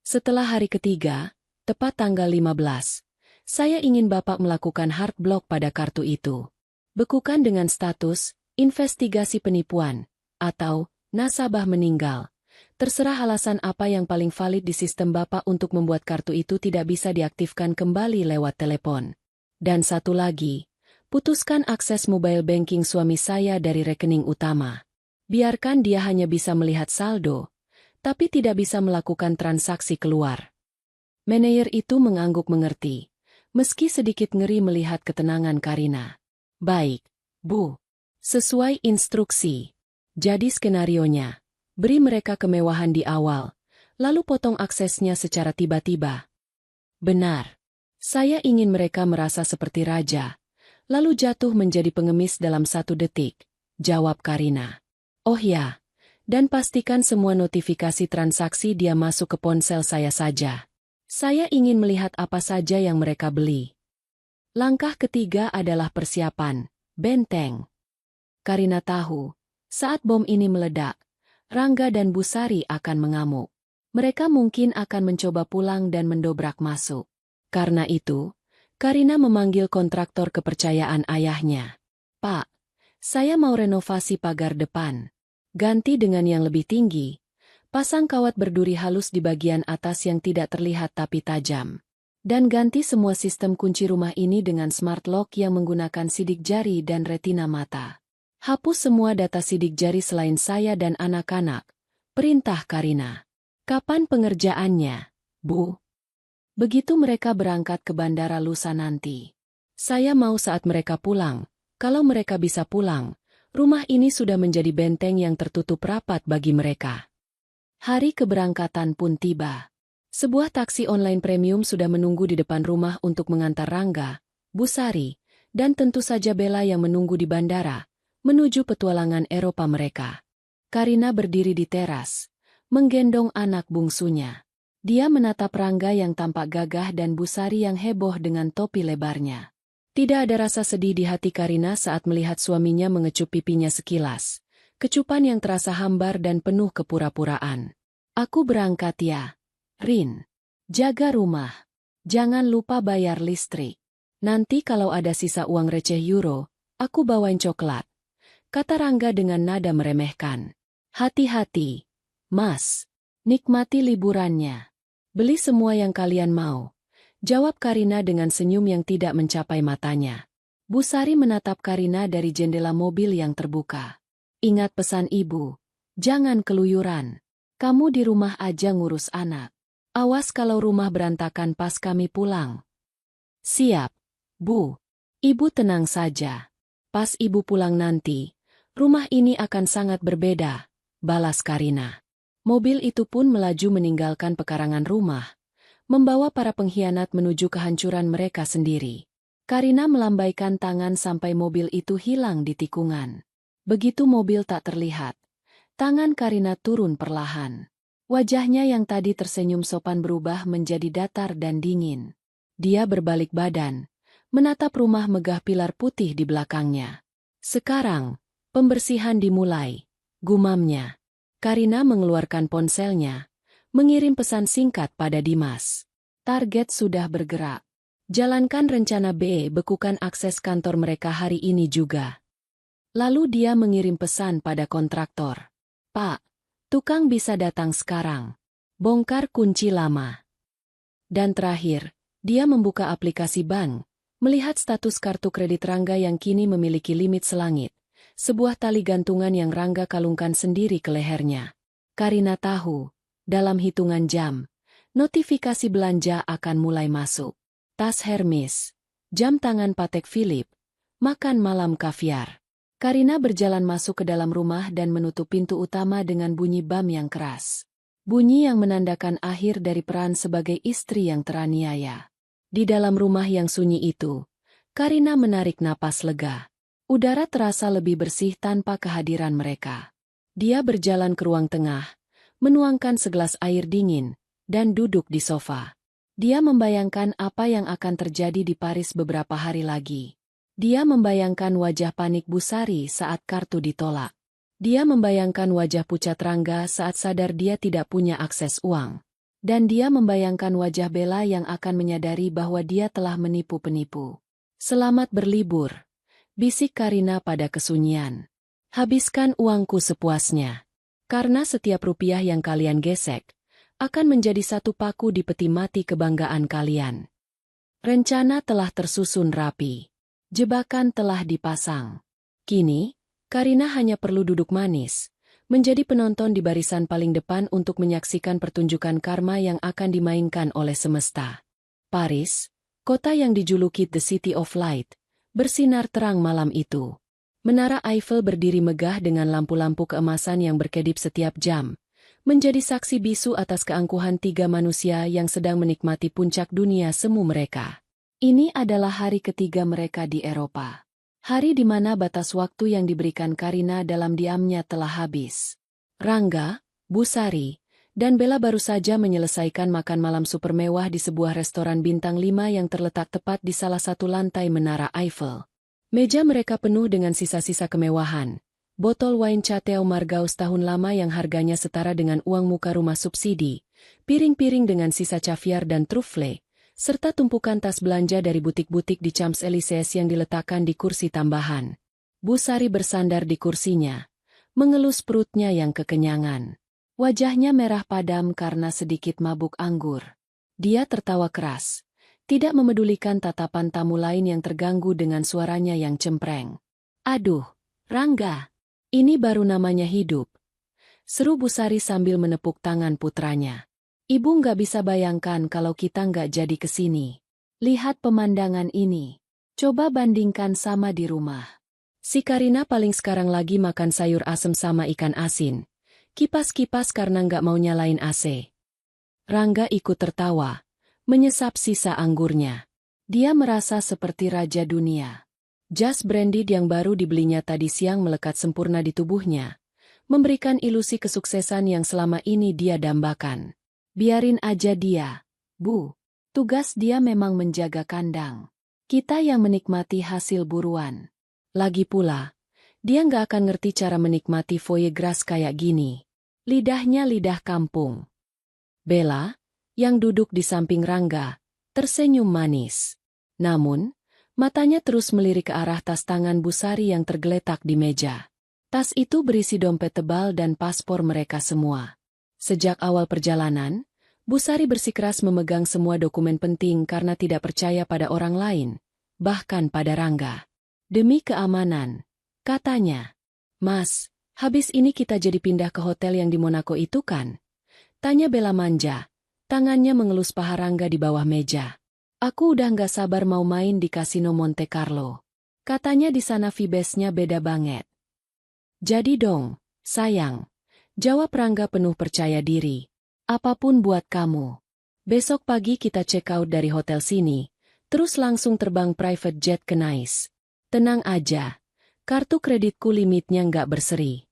"Setelah hari ketiga, tepat tanggal 15, saya ingin Bapak melakukan hard block pada kartu itu. Bekukan dengan status, investigasi penipuan, atau nasabah meninggal. Terserah alasan apa yang paling valid di sistem Bapak untuk membuat kartu itu tidak bisa diaktifkan kembali lewat telepon. Dan satu lagi, putuskan akses mobile banking suami saya dari rekening utama. Biarkan dia hanya bisa melihat saldo, tapi tidak bisa melakukan transaksi keluar." Manajer itu mengangguk mengerti, meski sedikit ngeri melihat ketenangan Karina. "Baik, Bu. Sesuai instruksi. Jadi skenarionya, beri mereka kemewahan di awal, lalu potong aksesnya secara tiba-tiba." "Benar. Saya ingin mereka merasa seperti raja, lalu jatuh menjadi pengemis dalam 1 detik, jawab Karina. "Oh ya, dan pastikan semua notifikasi transaksi dia masuk ke ponsel saya saja. Saya ingin melihat apa saja yang mereka beli." Langkah ketiga adalah persiapan, benteng. Karina tahu, saat bom ini meledak, Rangga dan Bu Sari akan mengamuk. Mereka mungkin akan mencoba pulang dan mendobrak masuk. Karena itu, Karina memanggil kontraktor kepercayaan ayahnya. "Pak, saya mau renovasi pagar depan. Ganti dengan yang lebih tinggi. Pasang kawat berduri halus di bagian atas yang tidak terlihat tapi tajam. Dan ganti semua sistem kunci rumah ini dengan smart lock yang menggunakan sidik jari dan retina mata. Hapus semua data sidik jari selain saya dan anak-anak," perintah Karina. "Kapan pengerjaannya, Bu?" "Begitu mereka berangkat ke bandara lusa nanti. Saya mau saat mereka pulang, kalau mereka bisa pulang, rumah ini sudah menjadi benteng yang tertutup rapat bagi mereka." Hari keberangkatan pun tiba. Sebuah taksi online premium sudah menunggu di depan rumah untuk mengantar Rangga, Bu Sari, dan tentu saja Bella yang menunggu di bandara, menuju petualangan Eropa mereka. Karina berdiri di teras, menggendong anak bungsunya. Dia menatap Rangga yang tampak gagah dan Bu Sari yang heboh dengan topi lebarnya. Tidak ada rasa sedih di hati Karina saat melihat suaminya mengecup pipinya sekilas. Kecupan yang terasa hambar dan penuh kepura-puraan. "Aku berangkat ya, Rin. Jaga rumah. Jangan lupa bayar listrik. Nanti kalau ada sisa uang receh euro, aku bawain coklat," kata Rangga dengan nada meremehkan. "Hati-hati, Mas. Nikmati liburannya. Beli semua yang kalian mau," jawab Karina dengan senyum yang tidak mencapai matanya. Bu Sari menatap Karina dari jendela mobil yang terbuka. "Ingat pesan ibu, jangan keluyuran. Kamu di rumah aja ngurus anak. Awas kalau rumah berantakan pas kami pulang." "Siap, Bu. Ibu tenang saja. Pas ibu pulang nanti, rumah ini akan sangat berbeda," balas Karina. Mobil itu pun melaju meninggalkan pekarangan rumah, membawa para pengkhianat menuju kehancuran mereka sendiri. Karina melambaikan tangan sampai mobil itu hilang di tikungan. Begitu mobil tak terlihat, tangan Karina turun perlahan. Wajahnya yang tadi tersenyum sopan berubah menjadi datar dan dingin. Dia berbalik badan, menatap rumah megah pilar putih di belakangnya. Sekarang, pembersihan dimulai, gumamnya. Karina mengeluarkan ponselnya, mengirim pesan singkat pada Dimas. Target sudah bergerak. Jalankan rencana B, bekukan akses kantor mereka hari ini juga. Lalu dia mengirim pesan pada kontraktor. Pak, tukang bisa datang sekarang. Bongkar kunci lama. Dan terakhir, dia membuka aplikasi bank, melihat status kartu kredit Rangga yang kini memiliki limit selangit. Sebuah tali gantungan yang Rangga kalungkan sendiri ke lehernya. Karina tahu, dalam hitungan jam, notifikasi belanja akan mulai masuk. Tas Hermes, jam tangan Patek Philippe, makan malam kaviar. Karina berjalan masuk ke dalam rumah dan menutup pintu utama dengan bunyi bam yang keras. Bunyi yang menandakan akhir dari peran sebagai istri yang teraniaya. Di dalam rumah yang sunyi itu, Karina menarik napas lega. Udara terasa lebih bersih tanpa kehadiran mereka. Dia berjalan ke ruang tengah, menuangkan segelas air dingin, dan duduk di sofa. Dia membayangkan apa yang akan terjadi di Paris beberapa hari lagi. Dia membayangkan wajah panik Busari saat kartu ditolak. Dia membayangkan wajah pucat Rangga saat sadar dia tidak punya akses uang. Dan dia membayangkan wajah Bella yang akan menyadari bahwa dia telah menipu penipu. Selamat berlibur, bisik Karina pada kesunyian. Habiskan uangku sepuasnya. Karena setiap rupiah yang kalian gesek, akan menjadi satu paku di peti mati kebanggaan kalian. Rencana telah tersusun rapi. Jebakan telah dipasang. Kini, Karina hanya perlu duduk manis, menjadi penonton di barisan paling depan untuk menyaksikan pertunjukan karma yang akan dimainkan oleh semesta. Paris, kota yang dijuluki The City of Light, bersinar terang malam itu. Menara Eiffel berdiri megah dengan lampu-lampu keemasan yang berkedip setiap jam, menjadi saksi bisu atas keangkuhan tiga manusia yang sedang menikmati puncak dunia semu mereka. Ini adalah hari ketiga mereka di Eropa. Hari di mana batas waktu yang diberikan Karina dalam diamnya telah habis. Rangga, Busari, dan Bella baru saja menyelesaikan makan malam super mewah di sebuah restoran bintang 5 yang terletak tepat di salah satu lantai menara Eiffel. Meja mereka penuh dengan sisa-sisa kemewahan. Botol wine Chateau Margaux tahun lama yang harganya setara dengan uang muka rumah subsidi, piring-piring dengan sisa caviar dan truffle, serta tumpukan tas belanja dari butik-butik di Champs-Élysées yang diletakkan di kursi tambahan. Busari bersandar di kursinya, mengelus perutnya yang kekenyangan. Wajahnya merah padam karena sedikit mabuk anggur. Dia tertawa keras, tidak memedulikan tatapan tamu lain yang terganggu dengan suaranya yang cempreng. Aduh, Rangga, ini baru namanya hidup, seru Busari sambil menepuk tangan putranya. Ibu nggak bisa bayangkan kalau kita nggak jadi kesini. Lihat pemandangan ini. Coba bandingkan sama di rumah. Si Karina paling sekarang lagi makan sayur asem sama ikan asin. Kipas-kipas karena nggak mau nyalain AC. Rangga ikut tertawa, menyesap sisa anggurnya. Dia merasa seperti raja dunia. Jas branded yang baru dibelinya tadi siang melekat sempurna di tubuhnya, memberikan ilusi kesuksesan yang selama ini dia dambakan. Biarin aja dia, Bu. Tugas dia memang menjaga kandang. Kita yang menikmati hasil buruan. Lagi pula, dia nggak akan ngerti cara menikmati foie gras kayak gini. Lidahnya lidah kampung. Bella, yang duduk di samping Rangga, tersenyum manis. Namun, matanya terus melirik ke arah tas tangan Busari yang tergeletak di meja. Tas itu berisi dompet tebal dan paspor mereka semua. Sejak awal perjalanan, Busari bersikeras memegang semua dokumen penting karena tidak percaya pada orang lain, bahkan pada Rangga. Demi keamanan, katanya. Mas, habis ini kita jadi pindah ke hotel yang di Monaco itu kan? Tanya Bella manja, tangannya mengelus paha Rangga di bawah meja. Aku udah nggak sabar mau main di Kasino Monte Carlo. Katanya di sana vibesnya beda banget. Jadi dong, sayang. Jawab Rangga penuh percaya diri. Apapun buat kamu. Besok pagi kita check out dari hotel sini, terus langsung terbang private jet ke Nice. Tenang aja, Kartu kreditku limitnya nggak berseri.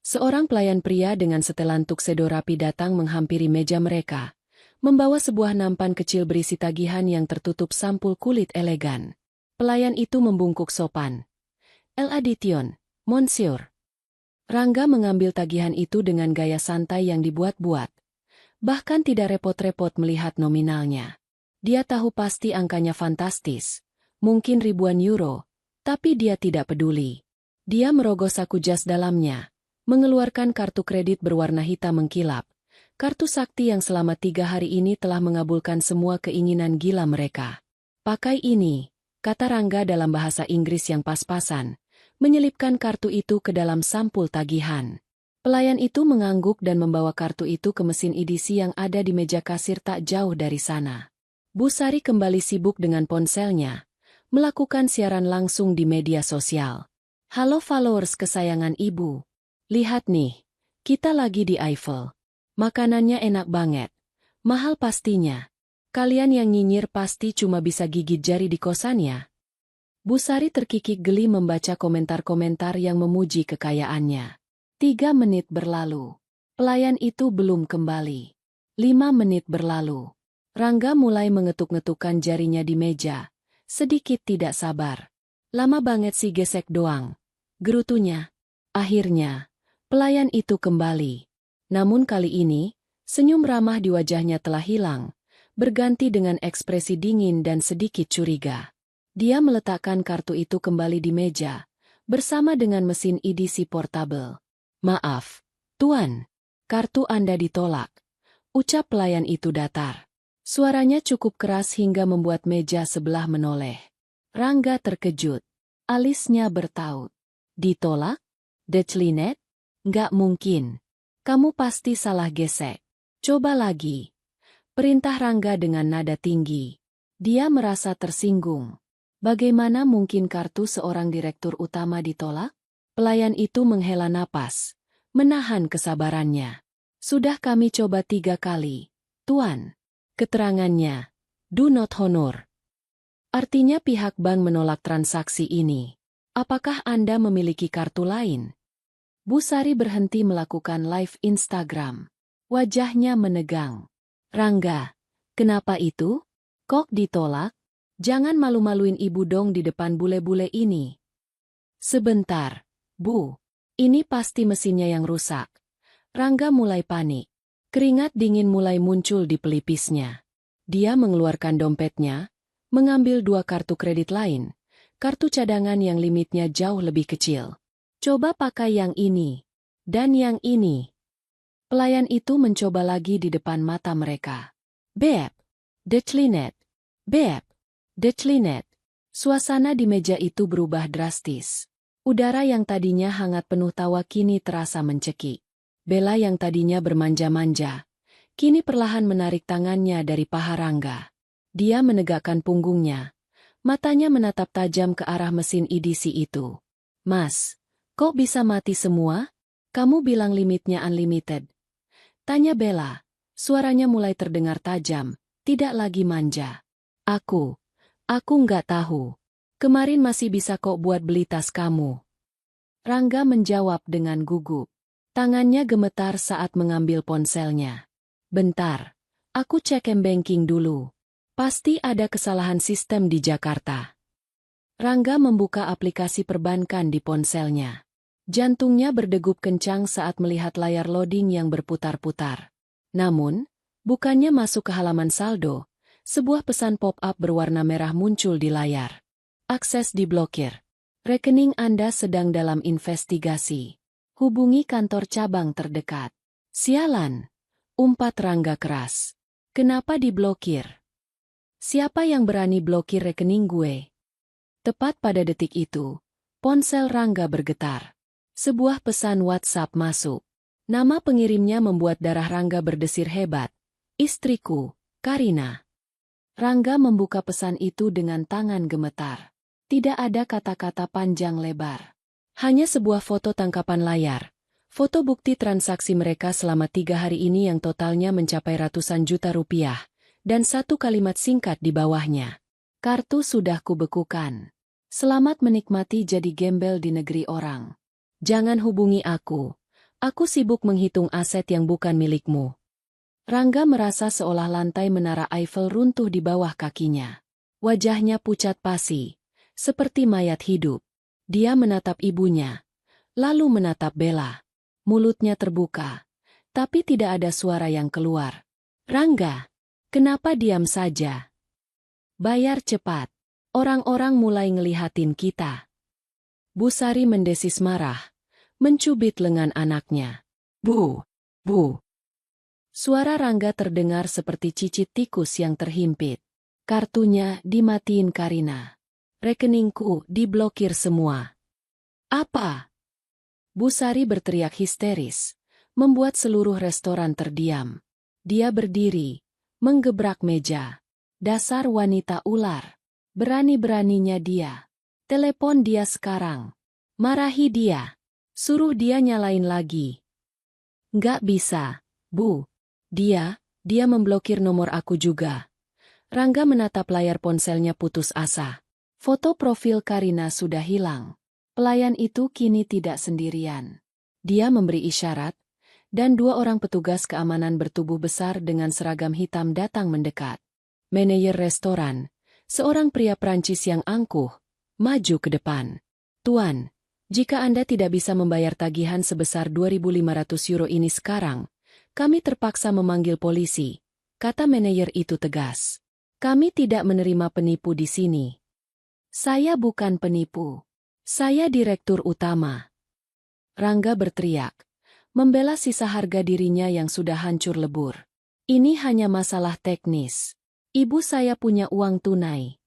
Seorang pelayan pria dengan setelan tuxedo rapi datang menghampiri meja mereka, membawa sebuah nampan kecil berisi tagihan yang tertutup sampul kulit elegan. Pelayan itu membungkuk sopan. "El Addition, Monsieur." Rangga mengambil tagihan itu dengan gaya santai yang dibuat-buat. Bahkan tidak repot-repot melihat nominalnya. Dia tahu pasti angkanya fantastis, mungkin ribuan euro, tapi dia tidak peduli. Dia merogoh saku jas dalamnya, mengeluarkan kartu kredit berwarna hitam mengkilap. Kartu sakti yang selama 3 hari ini telah mengabulkan semua keinginan gila mereka. "Pakai ini," kata Rangga dalam bahasa Inggris yang pas-pasan, menyelipkan kartu itu ke dalam sampul tagihan. Pelayan itu mengangguk dan membawa kartu itu ke mesin edisi yang ada di meja kasir tak jauh dari sana. Bu Sari kembali sibuk dengan ponselnya, melakukan siaran langsung di media sosial. "Halo followers kesayangan ibu. Lihat nih, kita lagi di Eiffel. Makanannya enak banget. Mahal pastinya. Kalian yang nyinyir pasti cuma bisa gigit jari di kosannya." Bu Sari terkikik geli membaca komentar-komentar yang memuji kekayaannya. 3 menit berlalu. Pelayan itu belum kembali. 5 menit berlalu. Rangga mulai mengetuk-ngetukkan jarinya di meja, sedikit tidak sabar. "Lama banget sih gesek doang," gerutunya. Akhirnya, pelayan itu kembali. Namun kali ini, senyum ramah di wajahnya telah hilang, berganti dengan ekspresi dingin dan sedikit curiga. Dia meletakkan kartu itu kembali di meja, bersama dengan mesin edisi portabel. "Maaf, Tuan, kartu Anda ditolak," ucap pelayan itu datar. Suaranya cukup keras hingga membuat meja sebelah menoleh. Rangga terkejut. Alisnya bertaut. "Ditolak? Declinet? Nggak mungkin. Kamu pasti salah gesek. Coba lagi." Perintah Rangga dengan nada tinggi. Dia merasa tersinggung. Bagaimana mungkin kartu seorang direktur utama ditolak? Pelayan itu menghela napas, menahan kesabarannya. "Sudah kami coba 3 kali, Tuan." Keterangannya, "Do not honor." Artinya pihak bank menolak transaksi ini. "Apakah Anda memiliki kartu lain?" Bu Sari berhenti melakukan live Instagram. Wajahnya menegang. "Rangga, kenapa itu? Kok ditolak? Jangan malu-maluin ibu dong di depan bule-bule ini." "Sebentar, Bu. Ini pasti mesinnya yang rusak." Rangga mulai panik. Keringat dingin mulai muncul di pelipisnya. Dia mengeluarkan dompetnya, mengambil 2 kartu kredit lain, kartu cadangan yang limitnya jauh lebih kecil. "Coba pakai yang ini. Dan yang ini." Pelayan itu mencoba lagi di depan mata mereka. "Beb, declinet. Beb, declinet." Suasana di meja itu berubah drastis. Udara yang tadinya hangat penuh tawa kini terasa mencekik. Bella yang tadinya bermanja-manja, kini perlahan menarik tangannya dari paha Rangga. Dia menegakkan punggungnya, matanya menatap tajam ke arah mesin edisi itu. "Mas, kok bisa mati semua? Kamu bilang limitnya unlimited." Tanya Bella, suaranya mulai terdengar tajam, tidak lagi manja. Aku nggak tahu. Kemarin masih bisa kok buat beli tas kamu." Rangga menjawab dengan gugup. Tangannya gemetar saat mengambil ponselnya. "Bentar, aku cek m-banking dulu. Pasti ada kesalahan sistem di Jakarta." Rangga membuka aplikasi perbankan di ponselnya. Jantungnya berdegup kencang saat melihat layar loading yang berputar-putar. Namun, bukannya masuk ke halaman saldo, sebuah pesan pop-up berwarna merah muncul di layar. "Akses diblokir. Rekening Anda sedang dalam investigasi. Hubungi kantor cabang terdekat." "Sialan," umpat Rangga keras. "Kenapa diblokir? Siapa yang berani blokir rekening gue?" Tepat pada detik itu, ponsel Rangga bergetar. Sebuah pesan WhatsApp masuk. Nama pengirimnya membuat darah Rangga berdesir hebat. "Istriku, Karina." Rangga membuka pesan itu dengan tangan gemetar. Tidak ada kata-kata panjang lebar. Hanya sebuah foto tangkapan layar. Foto bukti transaksi mereka selama 3 hari ini yang totalnya mencapai ratusan juta rupiah. Dan 1 kalimat singkat di bawahnya. "Kartu sudah kubekukan. Selamat menikmati jadi gembel di negeri orang. Jangan hubungi aku. Aku sibuk menghitung aset yang bukan milikmu. Rangga merasa seolah lantai menara Eiffel runtuh di bawah kakinya. Wajahnya pucat pasi, seperti mayat hidup. Dia menatap ibunya, lalu menatap Bella. Mulutnya terbuka, tapi tidak ada suara yang keluar. Rangga, kenapa diam saja? Bayar cepat. Orang-orang mulai ngelihatin kita. Bu Sari mendesis marah, mencubit lengan anaknya. Bu, bu. Suara Rangga terdengar seperti cicit tikus yang terhimpit. Kartunya dimatiin Karina. Rekeningku diblokir semua. Apa? Bu Sari berteriak histeris, membuat seluruh restoran terdiam. Dia berdiri, menggebrak meja. Dasar wanita ular. Berani-beraninya dia. Telepon dia sekarang. Marahi dia. Suruh dia nyalain lagi. Nggak bisa, Bu. Dia memblokir nomor aku juga. Rangga menatap layar ponselnya putus asa. Foto profil Karina sudah hilang. Pelayan itu kini tidak sendirian. Dia memberi isyarat, dan 2 orang petugas keamanan bertubuh besar dengan seragam hitam datang mendekat. Manajer restoran, seorang pria Prancis yang angkuh, maju ke depan. Tuan, jika Anda tidak bisa membayar tagihan sebesar 2.500 euro ini sekarang, kami terpaksa memanggil polisi, kata manajer itu tegas. Kami tidak menerima penipu di sini. Saya bukan penipu. Saya direktur utama. Rangga berteriak, membela sisa harga dirinya yang sudah hancur lebur. Ini hanya masalah teknis. Ibu saya punya uang tunai.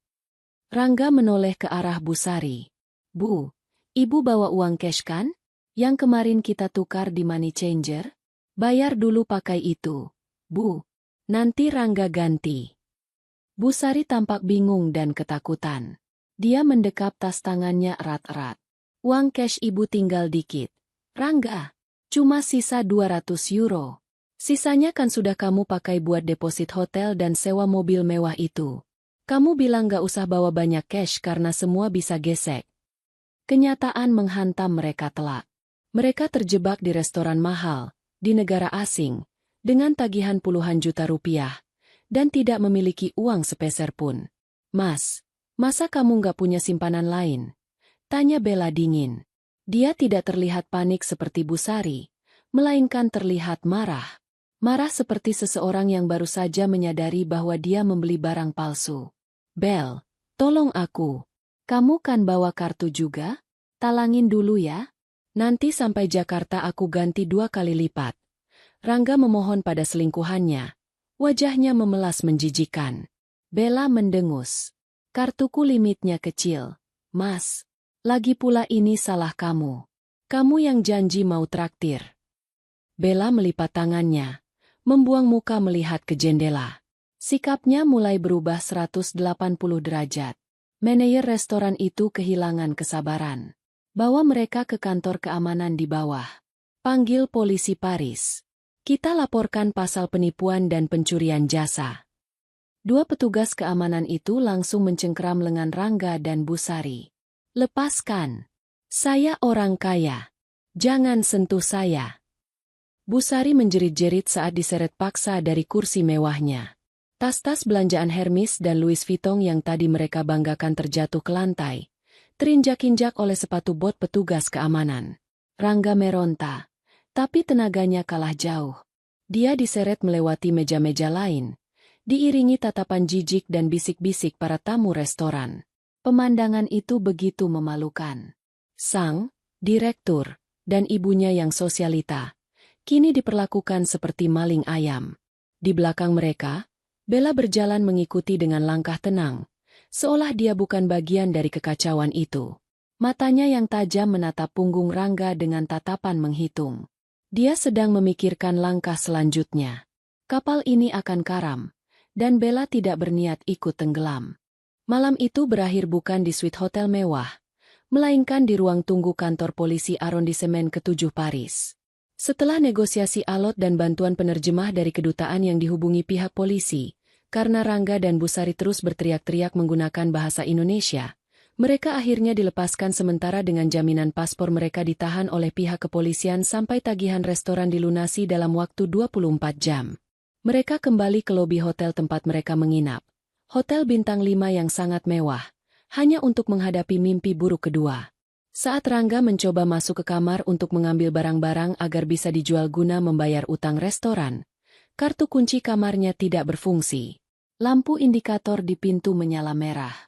Rangga menoleh ke arah Bu Sari. Bu, ibu bawa uang cash kan? Yang kemarin kita tukar di money changer? Bayar dulu pakai itu. Bu, nanti Rangga ganti. Bu Sari tampak bingung dan ketakutan. Dia mendekap tas tangannya erat-erat. Uang cash ibu tinggal dikit. Rangga, cuma sisa 200 euro. Sisanya kan sudah kamu pakai buat deposit hotel dan sewa mobil mewah itu. Kamu bilang gak usah bawa banyak cash karena semua bisa gesek. Kenyataan menghantam mereka telak. Mereka terjebak di restoran mahal, di negara asing, dengan tagihan puluhan juta rupiah, dan tidak memiliki uang sepeser pun. Mas, masa kamu gak punya simpanan lain? Tanya Bella dingin. Dia tidak terlihat panik seperti Bu Sari, melainkan terlihat marah. Marah seperti seseorang yang baru saja menyadari bahwa dia membeli barang palsu. Bel, tolong aku. Kamu kan bawa kartu juga? Talangin dulu ya. Nanti sampai Jakarta aku ganti 2 kali lipat. Rangga memohon pada selingkuhannya. Wajahnya memelas menjijikan. Bella mendengus. Kartuku limitnya kecil. Mas, lagi pula ini salah kamu. Kamu yang janji mau traktir. Bella melipat tangannya, membuang muka melihat ke jendela. Sikapnya mulai berubah 180 derajat. Manajer restoran itu kehilangan kesabaran. Bawa mereka ke kantor keamanan di bawah. Panggil polisi Paris. Kita laporkan pasal penipuan dan pencurian jasa. 2 petugas keamanan itu langsung mencengkeram lengan Rangga dan Bu Sari. Lepaskan. Saya orang kaya. Jangan sentuh saya. Bu Sari menjerit-jerit saat diseret paksa dari kursi mewahnya. Tas-tas belanjaan Hermes dan Louis Vuitton yang tadi mereka banggakan terjatuh ke lantai, terinjak-injak oleh sepatu bot petugas keamanan. Rangga meronta, tapi tenaganya kalah jauh. Dia diseret melewati meja-meja lain, diiringi tatapan jijik dan bisik-bisik para tamu restoran. Pemandangan itu begitu memalukan. Sang, direktur, dan ibunya yang sosialita kini diperlakukan seperti maling ayam. Di belakang mereka, Bella berjalan mengikuti dengan langkah tenang, seolah dia bukan bagian dari kekacauan itu. Matanya yang tajam menatap punggung Rangga dengan tatapan menghitung. Dia sedang memikirkan langkah selanjutnya. Kapal ini akan karam, dan Bella tidak berniat ikut tenggelam. Malam itu berakhir bukan di suite hotel mewah, melainkan di ruang tunggu kantor polisi arondisemen ke-7 Paris. Setelah negosiasi alot dan bantuan penerjemah dari kedutaan yang dihubungi pihak polisi, karena Rangga dan Bu Sari terus berteriak-teriak menggunakan bahasa Indonesia, Mereka akhirnya dilepaskan sementara dengan jaminan paspor mereka ditahan oleh pihak kepolisian sampai tagihan restoran dilunasi dalam waktu 24 jam. Mereka kembali ke lobi hotel tempat mereka menginap. Hotel bintang 5 yang sangat mewah, hanya untuk menghadapi mimpi buruk kedua. Saat Rangga mencoba masuk ke kamar untuk mengambil barang-barang agar bisa dijual guna membayar utang restoran, kartu kunci kamarnya tidak berfungsi. Lampu indikator di pintu menyala merah.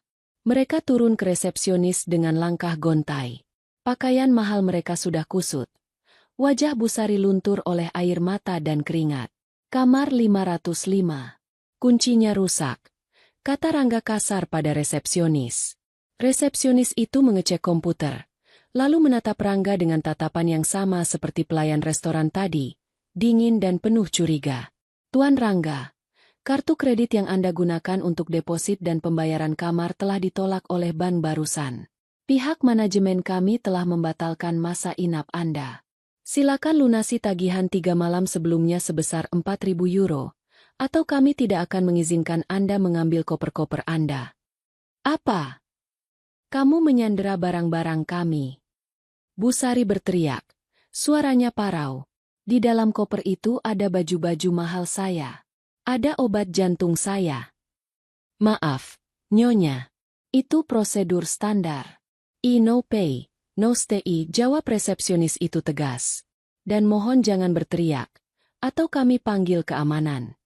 Mereka turun ke resepsionis dengan langkah gontai. Pakaian mahal mereka sudah kusut. Wajah Busari luntur oleh air mata dan keringat. Kamar 505. Kuncinya rusak, kata Rangga kasar pada resepsionis. Resepsionis itu mengecek komputer, lalu menatap Rangga dengan tatapan yang sama seperti pelayan restoran tadi, dingin dan penuh curiga. Tuan Rangga, kartu kredit yang Anda gunakan untuk deposit dan pembayaran kamar telah ditolak oleh bank barusan. Pihak manajemen kami telah membatalkan masa inap Anda. Silakan lunasi tagihan 3 malam sebelumnya sebesar 4.000 euro, atau kami tidak akan mengizinkan Anda mengambil koper-koper Anda. Apa? Kamu menyandera barang-barang kami. Busari berteriak. Suaranya parau. Di dalam koper itu ada baju-baju mahal saya. Ada obat jantung saya. Maaf, Nyonya. Itu prosedur standar. No pay, no stay, jawab resepsionis itu tegas. Dan mohon jangan berteriak, atau kami panggil keamanan.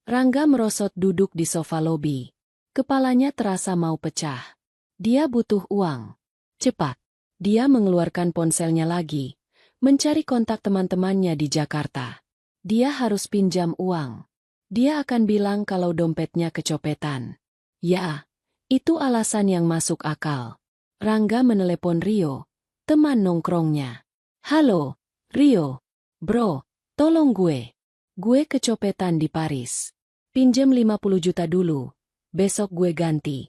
Rangga merosot duduk di sofa lobi. Kepalanya terasa mau pecah. Dia butuh uang. Cepat. Dia mengeluarkan ponselnya lagi, mencari kontak teman-temannya di Jakarta. Dia harus pinjam uang. Dia akan bilang kalau dompetnya kecopetan. Ya, itu alasan yang masuk akal. Rangga menelepon Rio, teman nongkrongnya. Halo, Rio. Bro, tolong gue. Gue kecopetan di Paris. Pinjem 50 juta dulu. Besok gue ganti.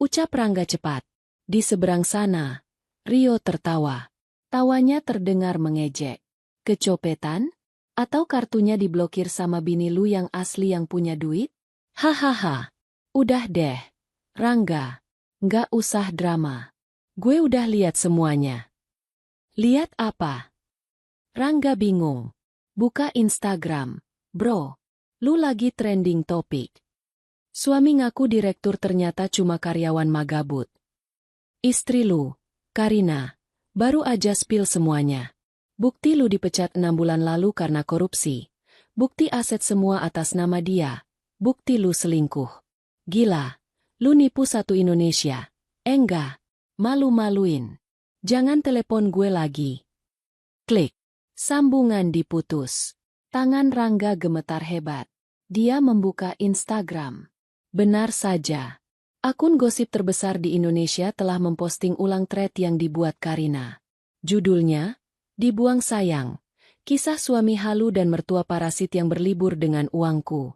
Ucap Rangga cepat. Di seberang sana, Rio tertawa. Tawanya terdengar mengejek. Kecopetan? Atau kartunya diblokir sama bini lu yang asli yang punya duit? Hahaha. Udah deh. Rangga. Nggak usah drama. Gue udah lihat semuanya. Lihat apa? Rangga bingung. Buka Instagram. Bro, lu lagi trending topik. Suami ngaku direktur ternyata cuma karyawan magabut. Istri lu, Karina, baru aja spill semuanya. Bukti lu dipecat 6 bulan lalu karena korupsi. Bukti aset semua atas nama dia. Bukti lu selingkuh. Gila, lu nipu satu Indonesia. Enggak. Malu-maluin. Jangan telepon gue lagi. Klik. Sambungan diputus. Tangan Rangga gemetar hebat. Dia membuka Instagram. Benar saja. Akun gosip terbesar di Indonesia telah memposting ulang thread yang dibuat Karina. Judulnya, Dibuang Sayang. Kisah suami halu dan mertua parasit yang berlibur dengan uangku.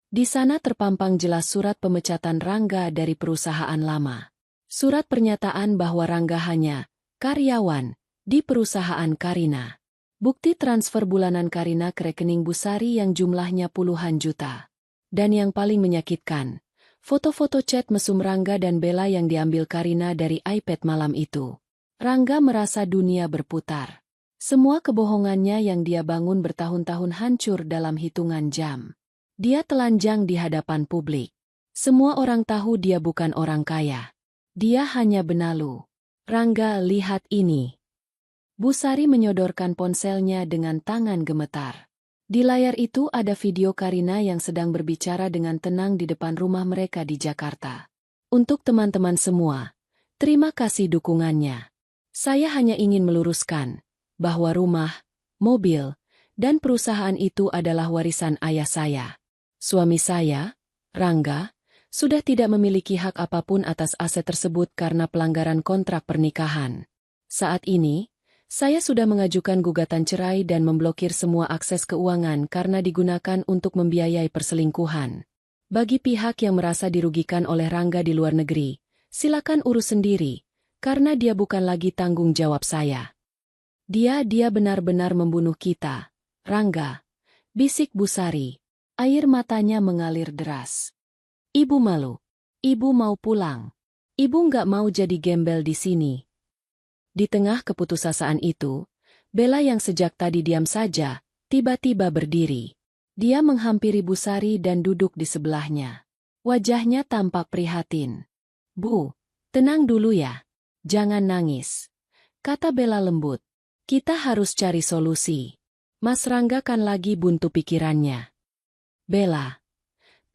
Di sana terpampang jelas surat pemecatan Rangga dari perusahaan lama. Surat pernyataan bahwa Rangga hanya karyawan di perusahaan Karina. Bukti transfer bulanan Karina ke rekening Busari yang jumlahnya puluhan juta. Dan yang paling menyakitkan, foto-foto chat mesum Rangga dan Bella yang diambil Karina dari iPad malam itu. Rangga merasa dunia berputar. Semua kebohongannya yang dia bangun bertahun-tahun hancur dalam hitungan jam. Dia telanjang di hadapan publik. Semua orang tahu dia bukan orang kaya. Dia hanya benalu. Rangga, lihat ini. Busari menyodorkan ponselnya dengan tangan gemetar. Di layar itu ada video Karina yang sedang berbicara dengan tenang di depan rumah mereka di Jakarta. Untuk teman-teman semua, terima kasih dukungannya. Saya hanya ingin meluruskan bahwa rumah, mobil, dan perusahaan itu adalah warisan ayah saya. Suami saya, Rangga, sudah tidak memiliki hak apapun atas aset tersebut karena pelanggaran kontrak pernikahan. Saat ini, saya sudah mengajukan gugatan cerai dan memblokir semua akses keuangan karena digunakan untuk membiayai perselingkuhan. Bagi pihak yang merasa dirugikan oleh Rangga di luar negeri, silakan urus sendiri, karena dia bukan lagi tanggung jawab saya. Dia benar-benar membunuh kita, Rangga, bisik Busari. Air matanya mengalir deras. Ibu malu. Ibu mau pulang. Ibu nggak mau jadi gembel di sini. Di tengah keputusasaan itu, Bella yang sejak tadi diam saja, tiba-tiba berdiri. Dia menghampiri Bu Sari dan duduk di sebelahnya. Wajahnya tampak prihatin. Bu, tenang dulu ya. Jangan nangis, kata Bella lembut. Kita harus cari solusi. Mas Rangga kan lagi buntu pikirannya. Bella,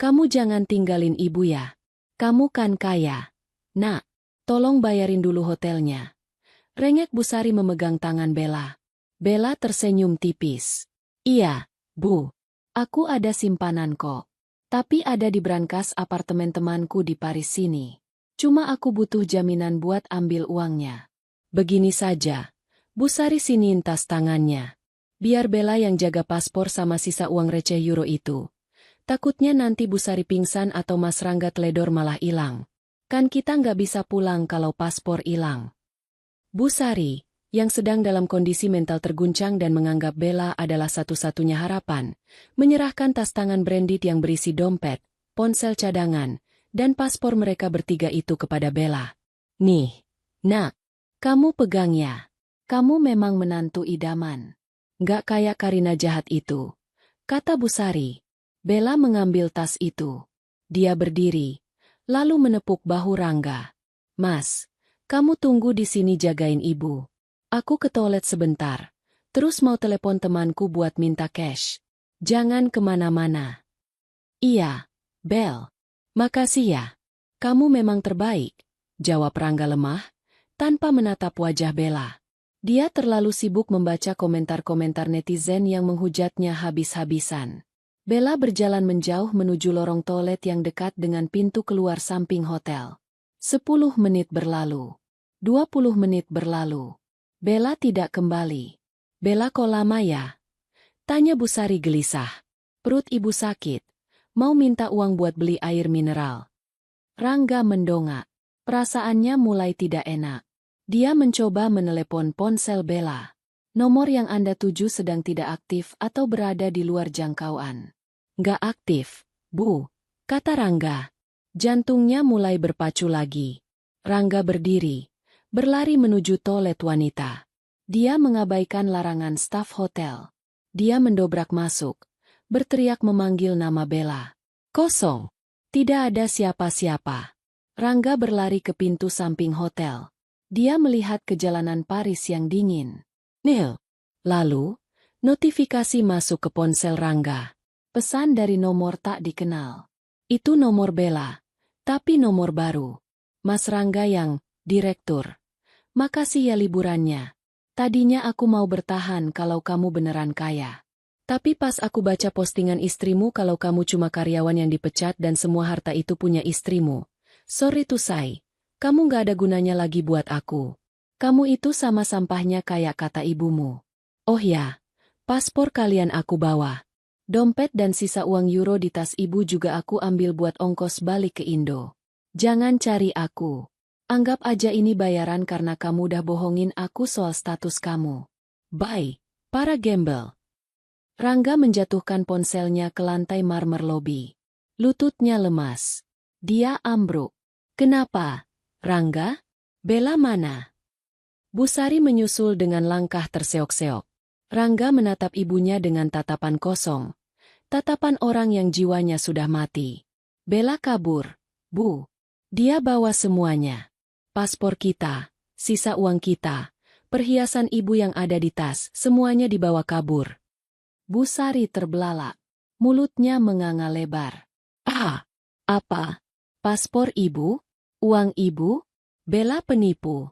kamu jangan tinggalin ibu ya. Kamu kan kaya. Nak, tolong bayarin dulu hotelnya. Rengek Bu Sari memegang tangan Bella. Bella tersenyum tipis. Iya, Bu. Aku ada simpanan kok. Tapi ada di brankas apartemen temanku di Paris sini. Cuma aku butuh jaminan buat ambil uangnya. Begini saja. Bu Sari siniin tas tangannya. Biar Bella yang jaga paspor sama sisa uang receh euro itu. Takutnya nanti Bu Sari pingsan atau Mas Rangga teledor malah hilang. Kan kita nggak bisa pulang kalau paspor hilang. Bu Sari, yang sedang dalam kondisi mental terguncang dan menganggap Bella adalah satu-satunya harapan, menyerahkan tas tangan branded yang berisi dompet, ponsel cadangan, dan paspor mereka bertiga itu kepada Bella. Nih, nak, kamu pegang ya. Kamu memang menantu idaman. Nggak kayak Karina jahat itu, kata Bu Sari. Bella mengambil tas itu. Dia berdiri, lalu menepuk bahu Rangga. Mas, kamu tunggu di sini jagain ibu. Aku ke toilet sebentar, terus mau telepon temanku buat minta cash. Jangan kemana-mana. Iya, Bel. Makasih ya. Kamu memang terbaik, jawab Rangga lemah, tanpa menatap wajah Bella. Dia terlalu sibuk membaca komentar-komentar netizen yang menghujatnya habis-habisan. Bella berjalan menjauh menuju lorong toilet yang dekat dengan pintu keluar samping hotel. 10 menit berlalu. 20 menit berlalu. Bella tidak kembali. Bella kok lama ya? Tanya Bu Sari gelisah. Perut ibu sakit. Mau minta uang buat beli air mineral. Rangga mendongak. Perasaannya mulai tidak enak. Dia mencoba menelepon ponsel Bella. Nomor yang Anda tuju sedang tidak aktif atau berada di luar jangkauan. Nggak aktif, Bu, kata Rangga. Jantungnya mulai berpacu lagi. Rangga berdiri. Berlari menuju toilet wanita. Dia mengabaikan larangan staf hotel. Dia mendobrak masuk, berteriak memanggil nama Bella. Kosong. Tidak ada siapa-siapa. Rangga berlari ke pintu samping hotel. Dia melihat ke jalanan Paris yang dingin. Nil. Lalu, notifikasi masuk ke ponsel Rangga. Pesan dari nomor tak dikenal. Itu nomor Bella, tapi nomor baru. Mas Rangga yang, direktur. Makasih ya liburannya. Tadinya aku mau bertahan kalau kamu beneran kaya. Tapi pas aku baca postingan istrimu kalau kamu cuma karyawan yang dipecat dan semua harta itu punya istrimu. Sorry to say, kamu gak ada gunanya lagi buat aku. Kamu itu sama sampahnya kayak kata ibumu. Oh ya, paspor kalian aku bawa. Dompet dan sisa uang euro di tas ibu juga aku ambil buat ongkos balik ke Indo. Jangan cari aku. Anggap aja ini bayaran karena kamu udah bohongin aku soal status kamu. Bye, para gembel. Rangga menjatuhkan ponselnya ke lantai marmer lobi. Lututnya lemas. Dia ambruk. Kenapa, Rangga? Bella mana? Bu Sari menyusul dengan langkah terseok-seok. Rangga menatap ibunya dengan tatapan kosong. Tatapan orang yang jiwanya sudah mati. Bella kabur, Bu. Dia bawa semuanya. Paspor kita, sisa uang kita, perhiasan ibu yang ada di tas, semuanya dibawa kabur. Bu Sari terbelalak. Mulutnya menganga lebar. Ah, apa? Paspor ibu? Uang ibu? Bella penipu.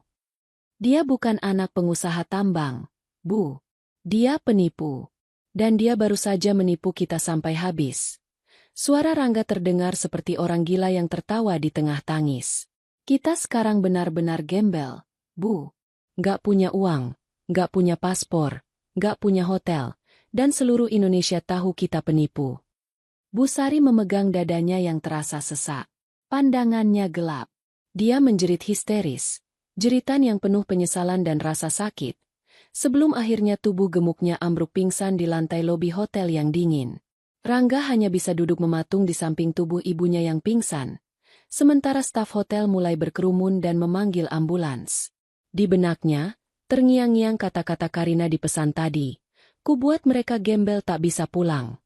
Dia bukan anak pengusaha tambang, Bu. Dia penipu. Dan dia baru saja menipu kita sampai habis. Suara Rangga terdengar seperti orang gila yang tertawa di tengah tangis. Kita sekarang benar-benar gembel, Bu. Nggak punya uang, nggak punya paspor, nggak punya hotel, dan seluruh Indonesia tahu kita penipu. Bu Sari memegang dadanya yang terasa sesak. Pandangannya gelap. Dia menjerit histeris. Jeritan yang penuh penyesalan dan rasa sakit. Sebelum akhirnya tubuh gemuknya ambruk pingsan di lantai lobi hotel yang dingin. Rangga hanya bisa duduk mematung di samping tubuh ibunya yang pingsan. sementara staf hotel mulai berkerumun dan memanggil ambulans. Di benaknya, terngiang-ngiang kata-kata Karina di pesan tadi. Kubuat mereka gembel tak bisa pulang.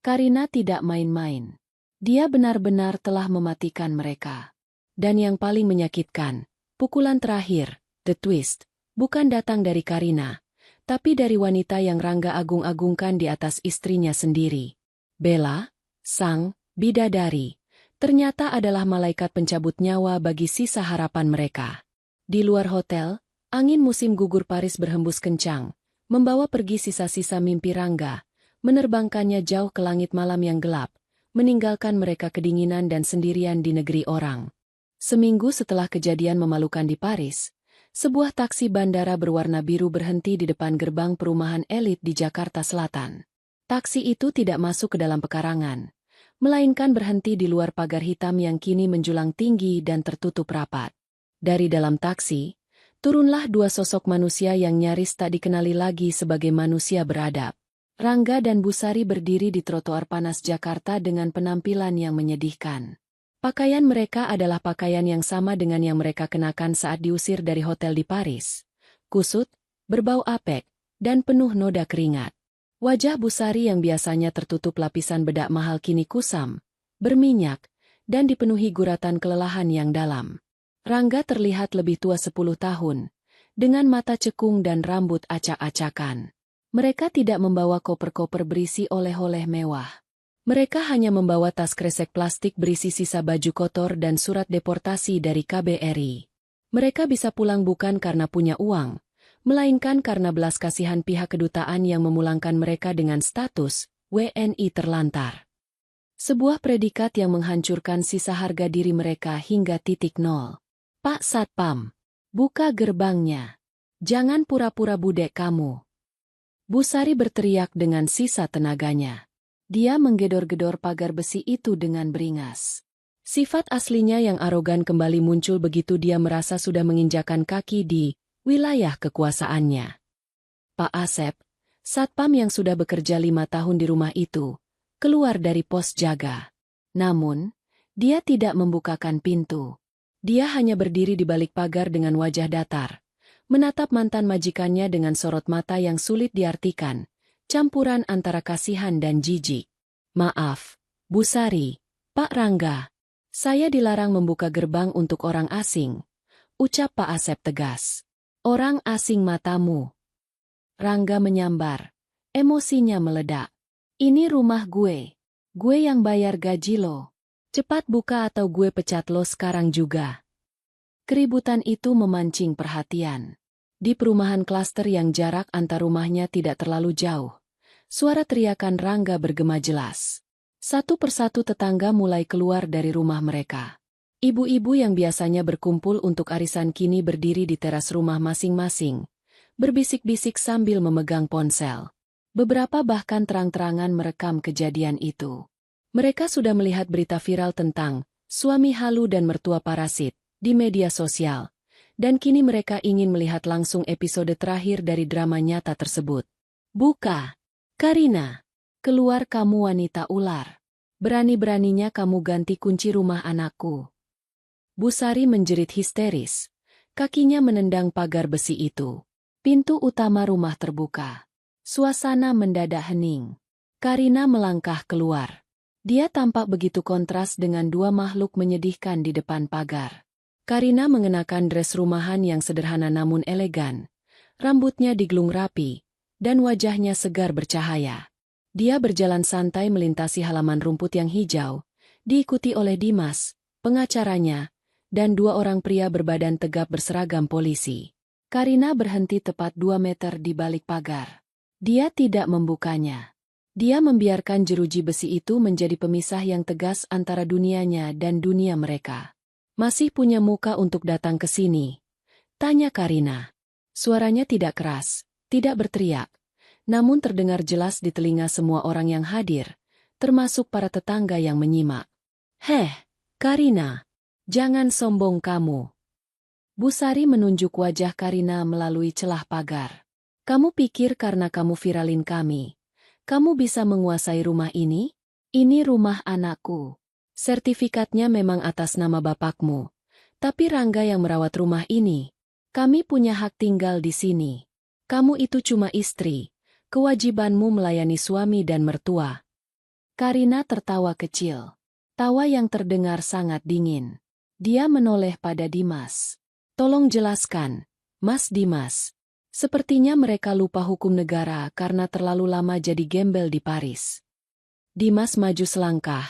Karina tidak main-main. Dia benar-benar telah mematikan mereka. Dan yang paling menyakitkan, pukulan terakhir, the twist, bukan datang dari Karina, tapi dari wanita yang Rangga agung-agungkan di atas istrinya sendiri. Bella, sang bidadari, ternyata adalah malaikat pencabut nyawa bagi sisa harapan mereka. Di luar hotel, angin musim gugur Paris berhembus kencang, membawa pergi sisa-sisa mimpi Rangga, menerbangkannya jauh ke langit malam yang gelap, meninggalkan mereka kedinginan dan sendirian di negeri orang. Seminggu setelah kejadian memalukan di Paris, sebuah taksi bandara berwarna biru berhenti di depan gerbang perumahan elit di Jakarta Selatan. Taksi itu tidak masuk ke dalam pekarangan, melainkan berhenti di luar pagar hitam yang kini menjulang tinggi dan tertutup rapat. Dari dalam taksi, turunlah dua sosok manusia yang nyaris tak dikenali lagi sebagai manusia beradab. Rangga dan Busari berdiri di trotoar panas Jakarta dengan penampilan yang menyedihkan. Pakaian mereka adalah pakaian yang sama dengan yang mereka kenakan saat diusir dari hotel di Paris. Kusut, berbau apek, dan penuh noda keringat. Wajah Busari yang biasanya tertutup lapisan bedak mahal kini kusam, berminyak, dan dipenuhi guratan kelelahan yang dalam. Rangga terlihat lebih tua 10 tahun, dengan mata cekung dan rambut acak-acakan. Mereka tidak membawa koper-koper berisi oleh-oleh mewah. Mereka hanya membawa tas kresek plastik berisi sisa baju kotor dan surat deportasi dari KBRI. Mereka bisa pulang bukan karena punya uang, melainkan karena belas kasihan pihak kedutaan yang memulangkan mereka dengan status WNI terlantar. Sebuah predikat yang menghancurkan sisa harga diri mereka hingga titik nol. Pak Satpam, buka gerbangnya. Jangan pura-pura budek kamu. Busari berteriak dengan sisa tenaganya. Dia menggedor-gedor pagar besi itu dengan beringas. Sifat aslinya yang arogan kembali muncul begitu dia merasa sudah menginjakan kaki di wilayah kekuasaannya. Pak Asep, Satpam yang sudah bekerja 5 tahun di rumah itu, keluar dari pos jaga. Namun, dia tidak membukakan pintu. Dia hanya berdiri di balik pagar dengan wajah datar, menatap mantan majikannya dengan sorot mata yang sulit diartikan, campuran antara kasihan dan jijik. Maaf, Busari, Pak Rangga, saya dilarang membuka gerbang untuk orang asing, ucap Pak Asep tegas. Orang asing matamu. Rangga menyambar, emosinya meledak. Ini rumah gue yang bayar gaji lo. Cepat buka atau gue pecat lo sekarang juga. Keributan itu memancing perhatian. Di perumahan klaster yang jarak antar rumahnya tidak terlalu jauh, suara teriakan Rangga bergema jelas. Satu persatu tetangga mulai keluar dari rumah mereka. Ibu-ibu yang biasanya berkumpul untuk arisan kini berdiri di teras rumah masing-masing, berbisik-bisik sambil memegang ponsel. Beberapa bahkan terang-terangan merekam kejadian itu. Mereka sudah melihat berita viral tentang suami halu dan mertua parasit di media sosial, dan kini mereka ingin melihat langsung episode terakhir dari drama nyata tersebut. Buka! Karina! Keluar kamu wanita ular! Berani-beraninya kamu ganti kunci rumah anakku. Busari menjerit histeris. Kakinya menendang pagar besi itu. Pintu utama rumah terbuka. Suasana mendadak hening. Karina melangkah keluar. Dia tampak begitu kontras dengan dua makhluk menyedihkan di depan pagar. Karina mengenakan dress rumahan yang sederhana namun elegan. Rambutnya digelung rapi, dan wajahnya segar bercahaya. Dia berjalan santai melintasi halaman rumput yang hijau, diikuti oleh Dimas, pengacaranya, dan dua orang pria berbadan tegap berseragam polisi. Karina berhenti tepat 2 meter di balik pagar. Dia tidak membukanya. Dia membiarkan jeruji besi itu menjadi pemisah yang tegas antara dunianya dan dunia mereka. Masih punya muka untuk datang ke sini? Tanya Karina. Suaranya tidak keras, tidak berteriak, namun terdengar jelas di telinga semua orang yang hadir, termasuk para tetangga yang menyimak. Heh, Karina, jangan sombong kamu. Busari menunjuk wajah Karina melalui celah pagar. Kamu pikir karena kamu viralin kami, kamu bisa menguasai rumah ini? Ini rumah anakku. Sertifikatnya memang atas nama bapakmu. Tapi Rangga yang merawat rumah ini. Kami punya hak tinggal di sini. Kamu itu cuma istri. Kewajibanmu melayani suami dan mertua. Karina tertawa kecil. Tawa yang terdengar sangat dingin. Dia menoleh pada Dimas. Tolong jelaskan, Mas Dimas. Sepertinya mereka lupa hukum negara karena terlalu lama jadi gembel di Paris. Dimas maju selangkah,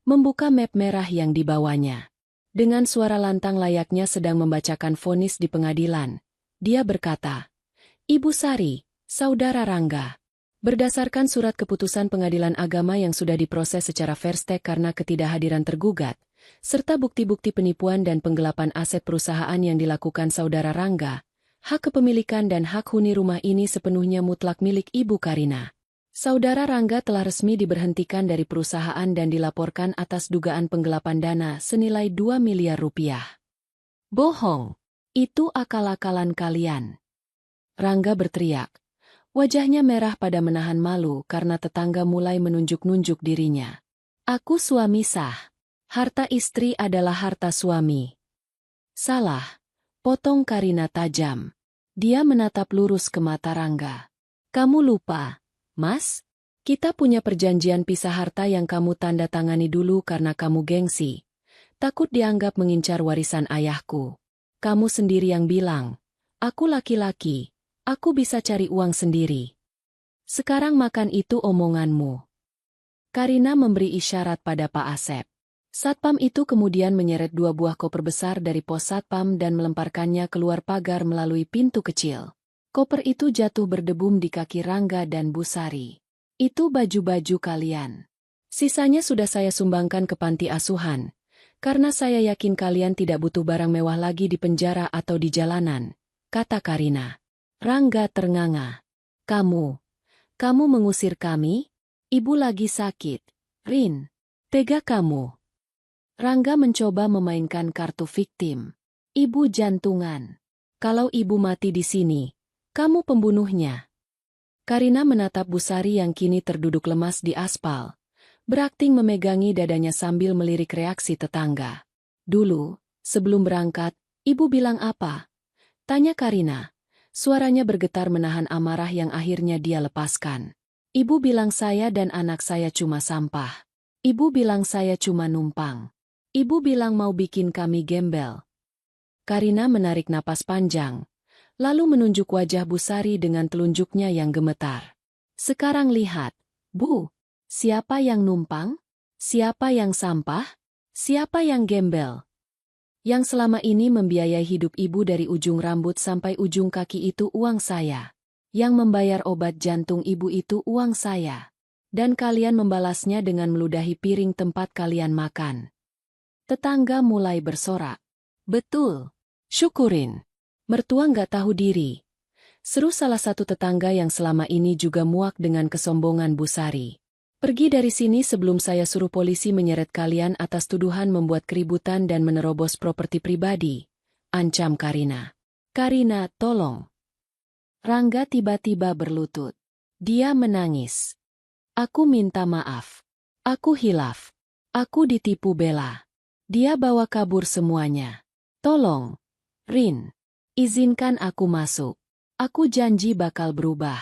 membuka map merah yang dibawanya. Dengan suara lantang layaknya sedang membacakan vonis di pengadilan, dia berkata, Ibu Sari, Saudara Rangga. Berdasarkan surat keputusan pengadilan agama yang sudah diproses secara fair stake karena ketidakhadiran tergugat, serta bukti-bukti penipuan dan penggelapan aset perusahaan yang dilakukan Saudara Rangga, hak kepemilikan dan hak huni rumah ini sepenuhnya mutlak milik Ibu Karina. Saudara Rangga telah resmi diberhentikan dari perusahaan dan dilaporkan atas dugaan penggelapan dana senilai 2 miliar rupiah. Bohong. Itu akal-akalan kalian. Rangga berteriak. Wajahnya merah pada menahan malu karena tetangga mulai menunjuk-nunjuk dirinya. Aku suami sah. Harta istri adalah harta suami. Salah. Potong Karina tajam. Dia menatap lurus ke mata Rangga. Kamu lupa. Mas, kita punya perjanjian pisah harta yang kamu tanda tangani dulu karena kamu gengsi. Takut dianggap mengincar warisan ayahku. Kamu sendiri yang bilang, aku laki-laki, aku bisa cari uang sendiri. Sekarang makan itu omonganmu. Karina memberi isyarat pada Pak Asep. Satpam itu kemudian menyeret 2 buah koper besar dari pos satpam dan melemparkannya keluar pagar melalui pintu kecil. Koper itu jatuh berdebum di kaki Rangga dan Bu Sari. Itu baju-baju kalian. Sisanya sudah saya sumbangkan ke panti asuhan, karena saya yakin kalian tidak butuh barang mewah lagi di penjara atau di jalanan, kata Karina. Rangga ternganga. Kamu mengusir kami? Ibu lagi sakit. Rin, tega kamu. Rangga mencoba memainkan kartu viktim. Ibu jantungan. Kalau ibu mati di sini, kamu pembunuhnya. Karina menatap Bu Sari yang kini terduduk lemas di aspal, berakting memegangi dadanya sambil melirik reaksi tetangga. Dulu, sebelum berangkat, ibu bilang apa? Tanya Karina. Suaranya bergetar menahan amarah yang akhirnya dia lepaskan. Ibu bilang saya dan anak saya cuma sampah. Ibu bilang saya cuma numpang. Ibu bilang mau bikin kami gembel. Karina menarik napas panjang, lalu menunjuk wajah Bu Sari dengan telunjuknya yang gemetar. Sekarang lihat, Bu, siapa yang numpang? Siapa yang sampah? Siapa yang gembel? Yang selama ini membiayai hidup ibu dari ujung rambut sampai ujung kaki itu uang saya. Yang membayar obat jantung ibu itu uang saya. Dan kalian membalasnya dengan meludahi piring tempat kalian makan. Tetangga mulai bersorak. Betul. Syukurin. Mertua nggak tahu diri. Seru salah satu tetangga yang selama ini juga muak dengan kesombongan Bu Sari. Pergi dari sini sebelum saya suruh polisi menyeret kalian atas tuduhan membuat keributan dan menerobos properti pribadi. Ancam Karina. Karina, tolong. Rangga tiba-tiba berlutut. Dia menangis. Aku minta maaf. Aku hilaf. Aku ditipu Bella. Dia bawa kabur semuanya. Tolong. Rin. Izinkan aku masuk. Aku janji bakal berubah.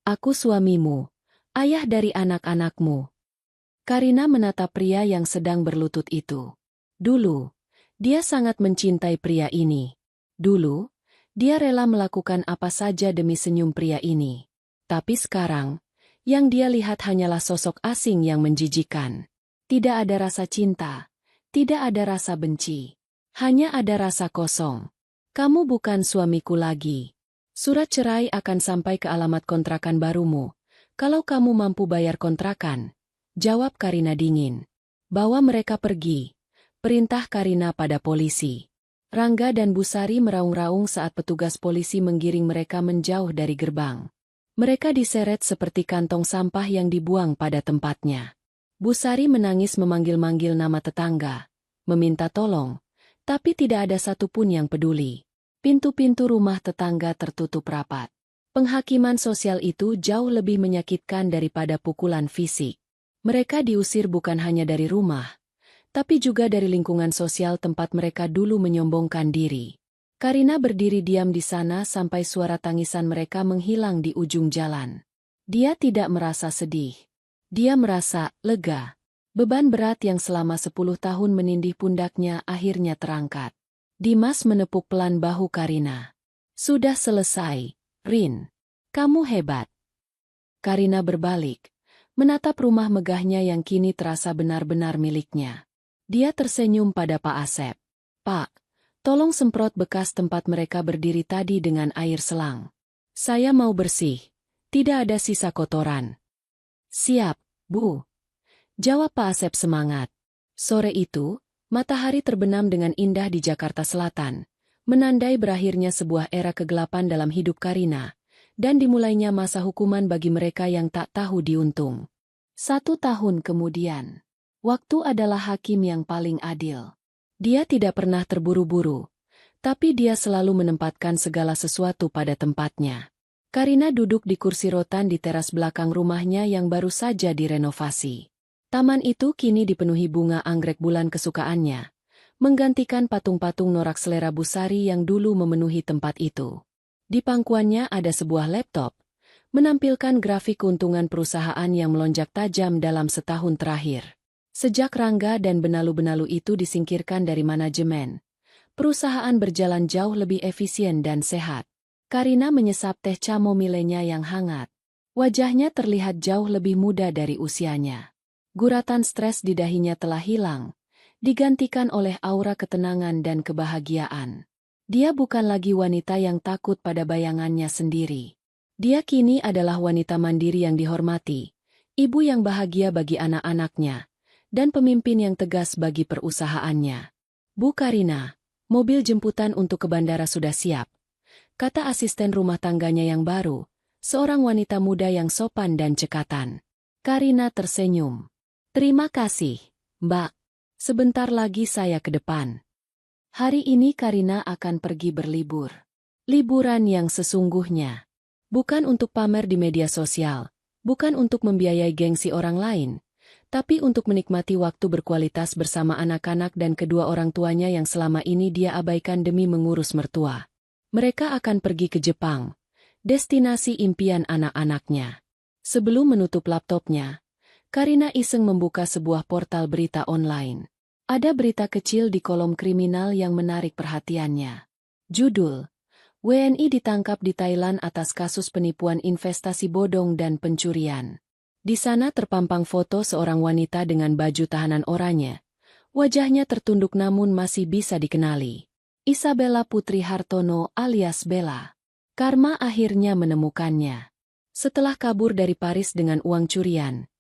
Aku suamimu. Ayah dari anak-anakmu. Karina menatap pria yang sedang berlutut itu. Dulu, dia sangat mencintai pria ini. Dulu, dia rela melakukan apa saja demi senyum pria ini. Tapi sekarang, yang dia lihat hanyalah sosok asing yang menjijikan. Tidak ada rasa cinta, tidak ada rasa benci. Hanya ada rasa kosong. Kamu bukan suamiku lagi. Surat cerai akan sampai ke alamat kontrakan barumu. Kalau kamu mampu bayar kontrakan, jawab Karina dingin. Bawa mereka pergi. Perintah Karina pada polisi. Rangga dan Bu Sari meraung-raung saat petugas polisi menggiring mereka menjauh dari gerbang. Mereka diseret seperti kantong sampah yang dibuang pada tempatnya. Bu Sari menangis memanggil-manggil nama tetangga, meminta tolong, tapi tidak ada satupun yang peduli. Pintu-pintu rumah tetangga tertutup rapat. Penghakiman sosial itu jauh lebih menyakitkan daripada pukulan fisik. Mereka diusir bukan hanya dari rumah, tapi juga dari lingkungan sosial tempat mereka dulu menyombongkan diri. Karina berdiri diam di sana sampai suara tangisan mereka menghilang di ujung jalan. Dia tidak merasa sedih. Dia merasa lega. Beban berat yang selama 10 tahun menindih pundaknya akhirnya terangkat. Dimas menepuk pelan bahu Karina. Sudah selesai, Rin. Kamu hebat. Karina berbalik, menatap rumah megahnya yang kini terasa benar-benar miliknya. Dia tersenyum pada Pak Asep. Pak, tolong semprot bekas tempat mereka berdiri tadi dengan air selang. Saya mau bersih. Tidak ada sisa kotoran. Siap, Bu. Jawab Pak Asep semangat. Sore itu, matahari terbenam dengan indah di Jakarta Selatan, menandai berakhirnya sebuah era kegelapan dalam hidup Karina, dan dimulainya masa hukuman bagi mereka yang tak tahu diuntung. 1 tahun kemudian, waktu adalah hakim yang paling adil. Dia tidak pernah terburu-buru, tapi dia selalu menempatkan segala sesuatu pada tempatnya. Karina duduk di kursi rotan di teras belakang rumahnya yang baru saja direnovasi. Taman itu kini dipenuhi bunga anggrek bulan kesukaannya, menggantikan patung-patung norak selera Busari yang dulu memenuhi tempat itu. Di pangkuannya ada sebuah laptop, menampilkan grafik keuntungan perusahaan yang melonjak tajam dalam setahun terakhir. Sejak Rangga dan benalu-benalu itu disingkirkan dari manajemen, perusahaan berjalan jauh lebih efisien dan sehat. Karina menyesap teh chamomilenya yang hangat. Wajahnya terlihat jauh lebih muda dari usianya. Guratan stres di dahinya telah hilang, digantikan oleh aura ketenangan dan kebahagiaan. Dia bukan lagi wanita yang takut pada bayangannya sendiri. Dia kini adalah wanita mandiri yang dihormati, ibu yang bahagia bagi anak-anaknya, dan pemimpin yang tegas bagi perusahaannya. Bu Karina, mobil jemputan untuk ke bandara sudah siap, kata asisten rumah tangganya yang baru, seorang wanita muda yang sopan dan cekatan. Karina tersenyum. Terima kasih, Mbak. Sebentar lagi saya ke depan. Hari ini Karina akan pergi berlibur. Liburan yang sesungguhnya. Bukan untuk pamer di media sosial, bukan untuk membiayai gengsi orang lain, tapi untuk menikmati waktu berkualitas bersama anak-anak dan kedua orang tuanya yang selama ini dia abaikan demi mengurus mertua. Mereka akan pergi ke Jepang, destinasi impian anak-anaknya. Sebelum menutup laptopnya, Karina iseng membuka sebuah portal berita online. Ada berita kecil di kolom kriminal yang menarik perhatiannya. Judul, WNI ditangkap di Thailand atas kasus penipuan investasi bodong dan pencurian. Di sana terpampang foto seorang wanita dengan baju tahanan oranye. Wajahnya tertunduk namun masih bisa dikenali. Isabella Putri Hartono alias Bella. Karma akhirnya menemukannya. Setelah kabur dari Paris dengan uang curian,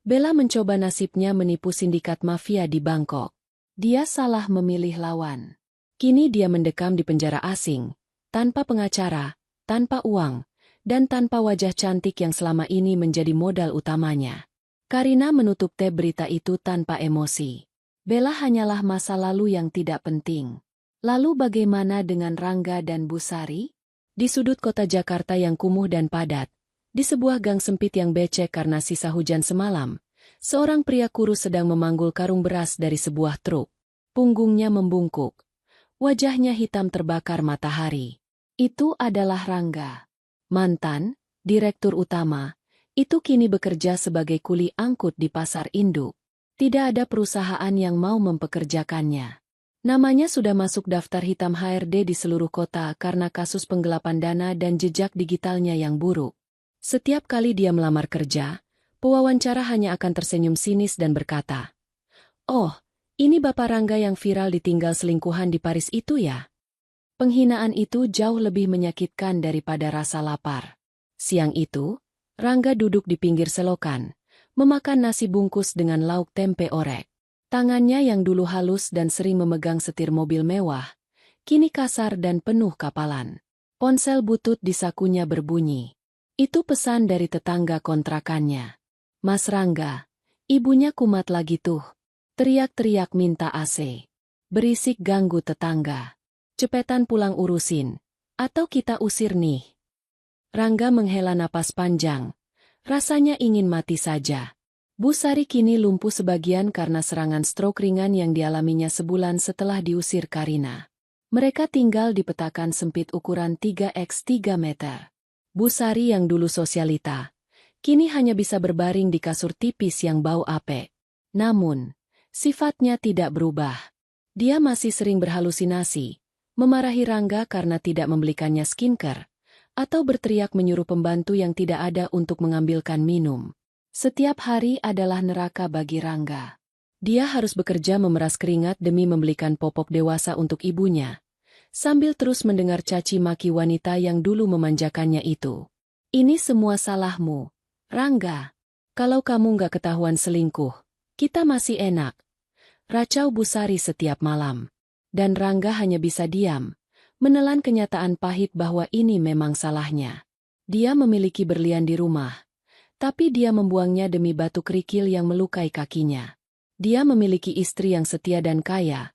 Bella mencoba nasibnya menipu sindikat mafia di Bangkok. Dia salah memilih lawan. Kini dia mendekam di penjara asing, tanpa pengacara, tanpa uang, dan tanpa wajah cantik yang selama ini menjadi modal utamanya. Karina menutup teh berita itu tanpa emosi. Bella hanyalah masa lalu yang tidak penting. Lalu bagaimana dengan Rangga dan Busari? Di sudut kota Jakarta yang kumuh dan padat, di sebuah gang sempit yang becek karena sisa hujan semalam, seorang pria kurus sedang memanggul karung beras dari sebuah truk. Punggungnya membungkuk. Wajahnya hitam terbakar matahari. Itu adalah Rangga. Mantan, direktur utama, itu kini bekerja sebagai kuli angkut di pasar induk. Tidak ada perusahaan yang mau mempekerjakannya. Namanya sudah masuk daftar hitam HRD di seluruh kota karena kasus penggelapan dana dan jejak digitalnya yang buruk. Setiap kali dia melamar kerja, pewawancara hanya akan tersenyum sinis dan berkata, "Oh, ini Bapak Rangga yang viral ditinggal selingkuhan di Paris itu ya?" Penghinaan itu jauh lebih menyakitkan daripada rasa lapar. Siang itu, Rangga duduk di pinggir selokan, memakan nasi bungkus dengan lauk tempe orek. Tangannya yang dulu halus dan sering memegang setir mobil mewah, kini kasar dan penuh kapalan. Ponsel butut di sakunya berbunyi. Itu pesan dari tetangga kontrakannya. "Mas Rangga, ibunya kumat lagi tuh." Teriak-teriak minta AC. Berisik ganggu tetangga. "Cepetan pulang urusin, atau kita usir nih." Rangga menghela napas panjang. Rasanya ingin mati saja. Bu Sari kini lumpuh sebagian karena serangan stroke ringan yang dialaminya sebulan setelah diusir Karina. Mereka tinggal di petakan sempit ukuran 3x3 meter. Bu Sari yang dulu sosialita, kini hanya bisa berbaring di kasur tipis yang bau apek. Namun, sifatnya tidak berubah. Dia masih sering berhalusinasi, memarahi Rangga karena tidak membelikannya skincare, atau berteriak menyuruh pembantu yang tidak ada untuk mengambilkan minum. Setiap hari adalah neraka bagi Rangga. Dia harus bekerja memeras keringat demi membelikan popok dewasa untuk ibunya, sambil terus mendengar caci maki wanita yang dulu memanjakannya itu. Ini semua salahmu, Rangga. Kalau kamu nggak ketahuan selingkuh, kita masih enak. Racau Bu Sari setiap malam. Dan Rangga hanya bisa diam, menelan kenyataan pahit bahwa ini memang salahnya. Dia memiliki berlian di rumah, tapi dia membuangnya demi batu kerikil yang melukai kakinya. Dia memiliki istri yang setia dan kaya,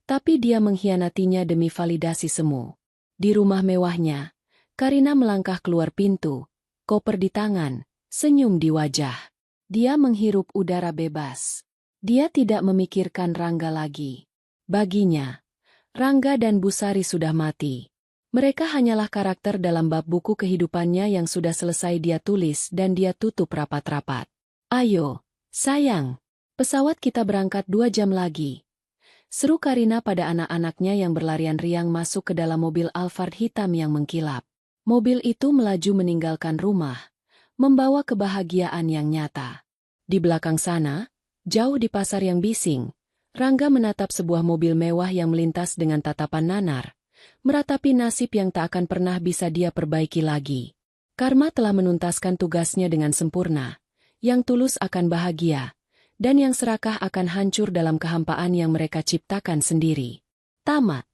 tapi dia mengkhianatinya demi validasi semu. Di rumah mewahnya, Karina melangkah keluar pintu, koper di tangan, senyum di wajah. Dia menghirup udara bebas. Dia tidak memikirkan Rangga lagi. Baginya, Rangga dan Bu Sari sudah mati. Mereka hanyalah karakter dalam bab buku kehidupannya yang sudah selesai dia tulis dan dia tutup rapat-rapat. Ayo, sayang, pesawat kita berangkat 2 jam lagi. Seru Karina pada anak-anaknya yang berlarian riang masuk ke dalam mobil Alphard hitam yang mengkilap. Mobil itu melaju meninggalkan rumah, membawa kebahagiaan yang nyata. Di belakang sana, jauh di pasar yang bising, Rangga menatap sebuah mobil mewah yang melintas dengan tatapan nanar, meratapi nasib yang tak akan pernah bisa dia perbaiki lagi. Karma telah menuntaskan tugasnya dengan sempurna, yang tulus akan bahagia, dan yang serakah akan hancur dalam kehampaan yang mereka ciptakan sendiri. Tamat.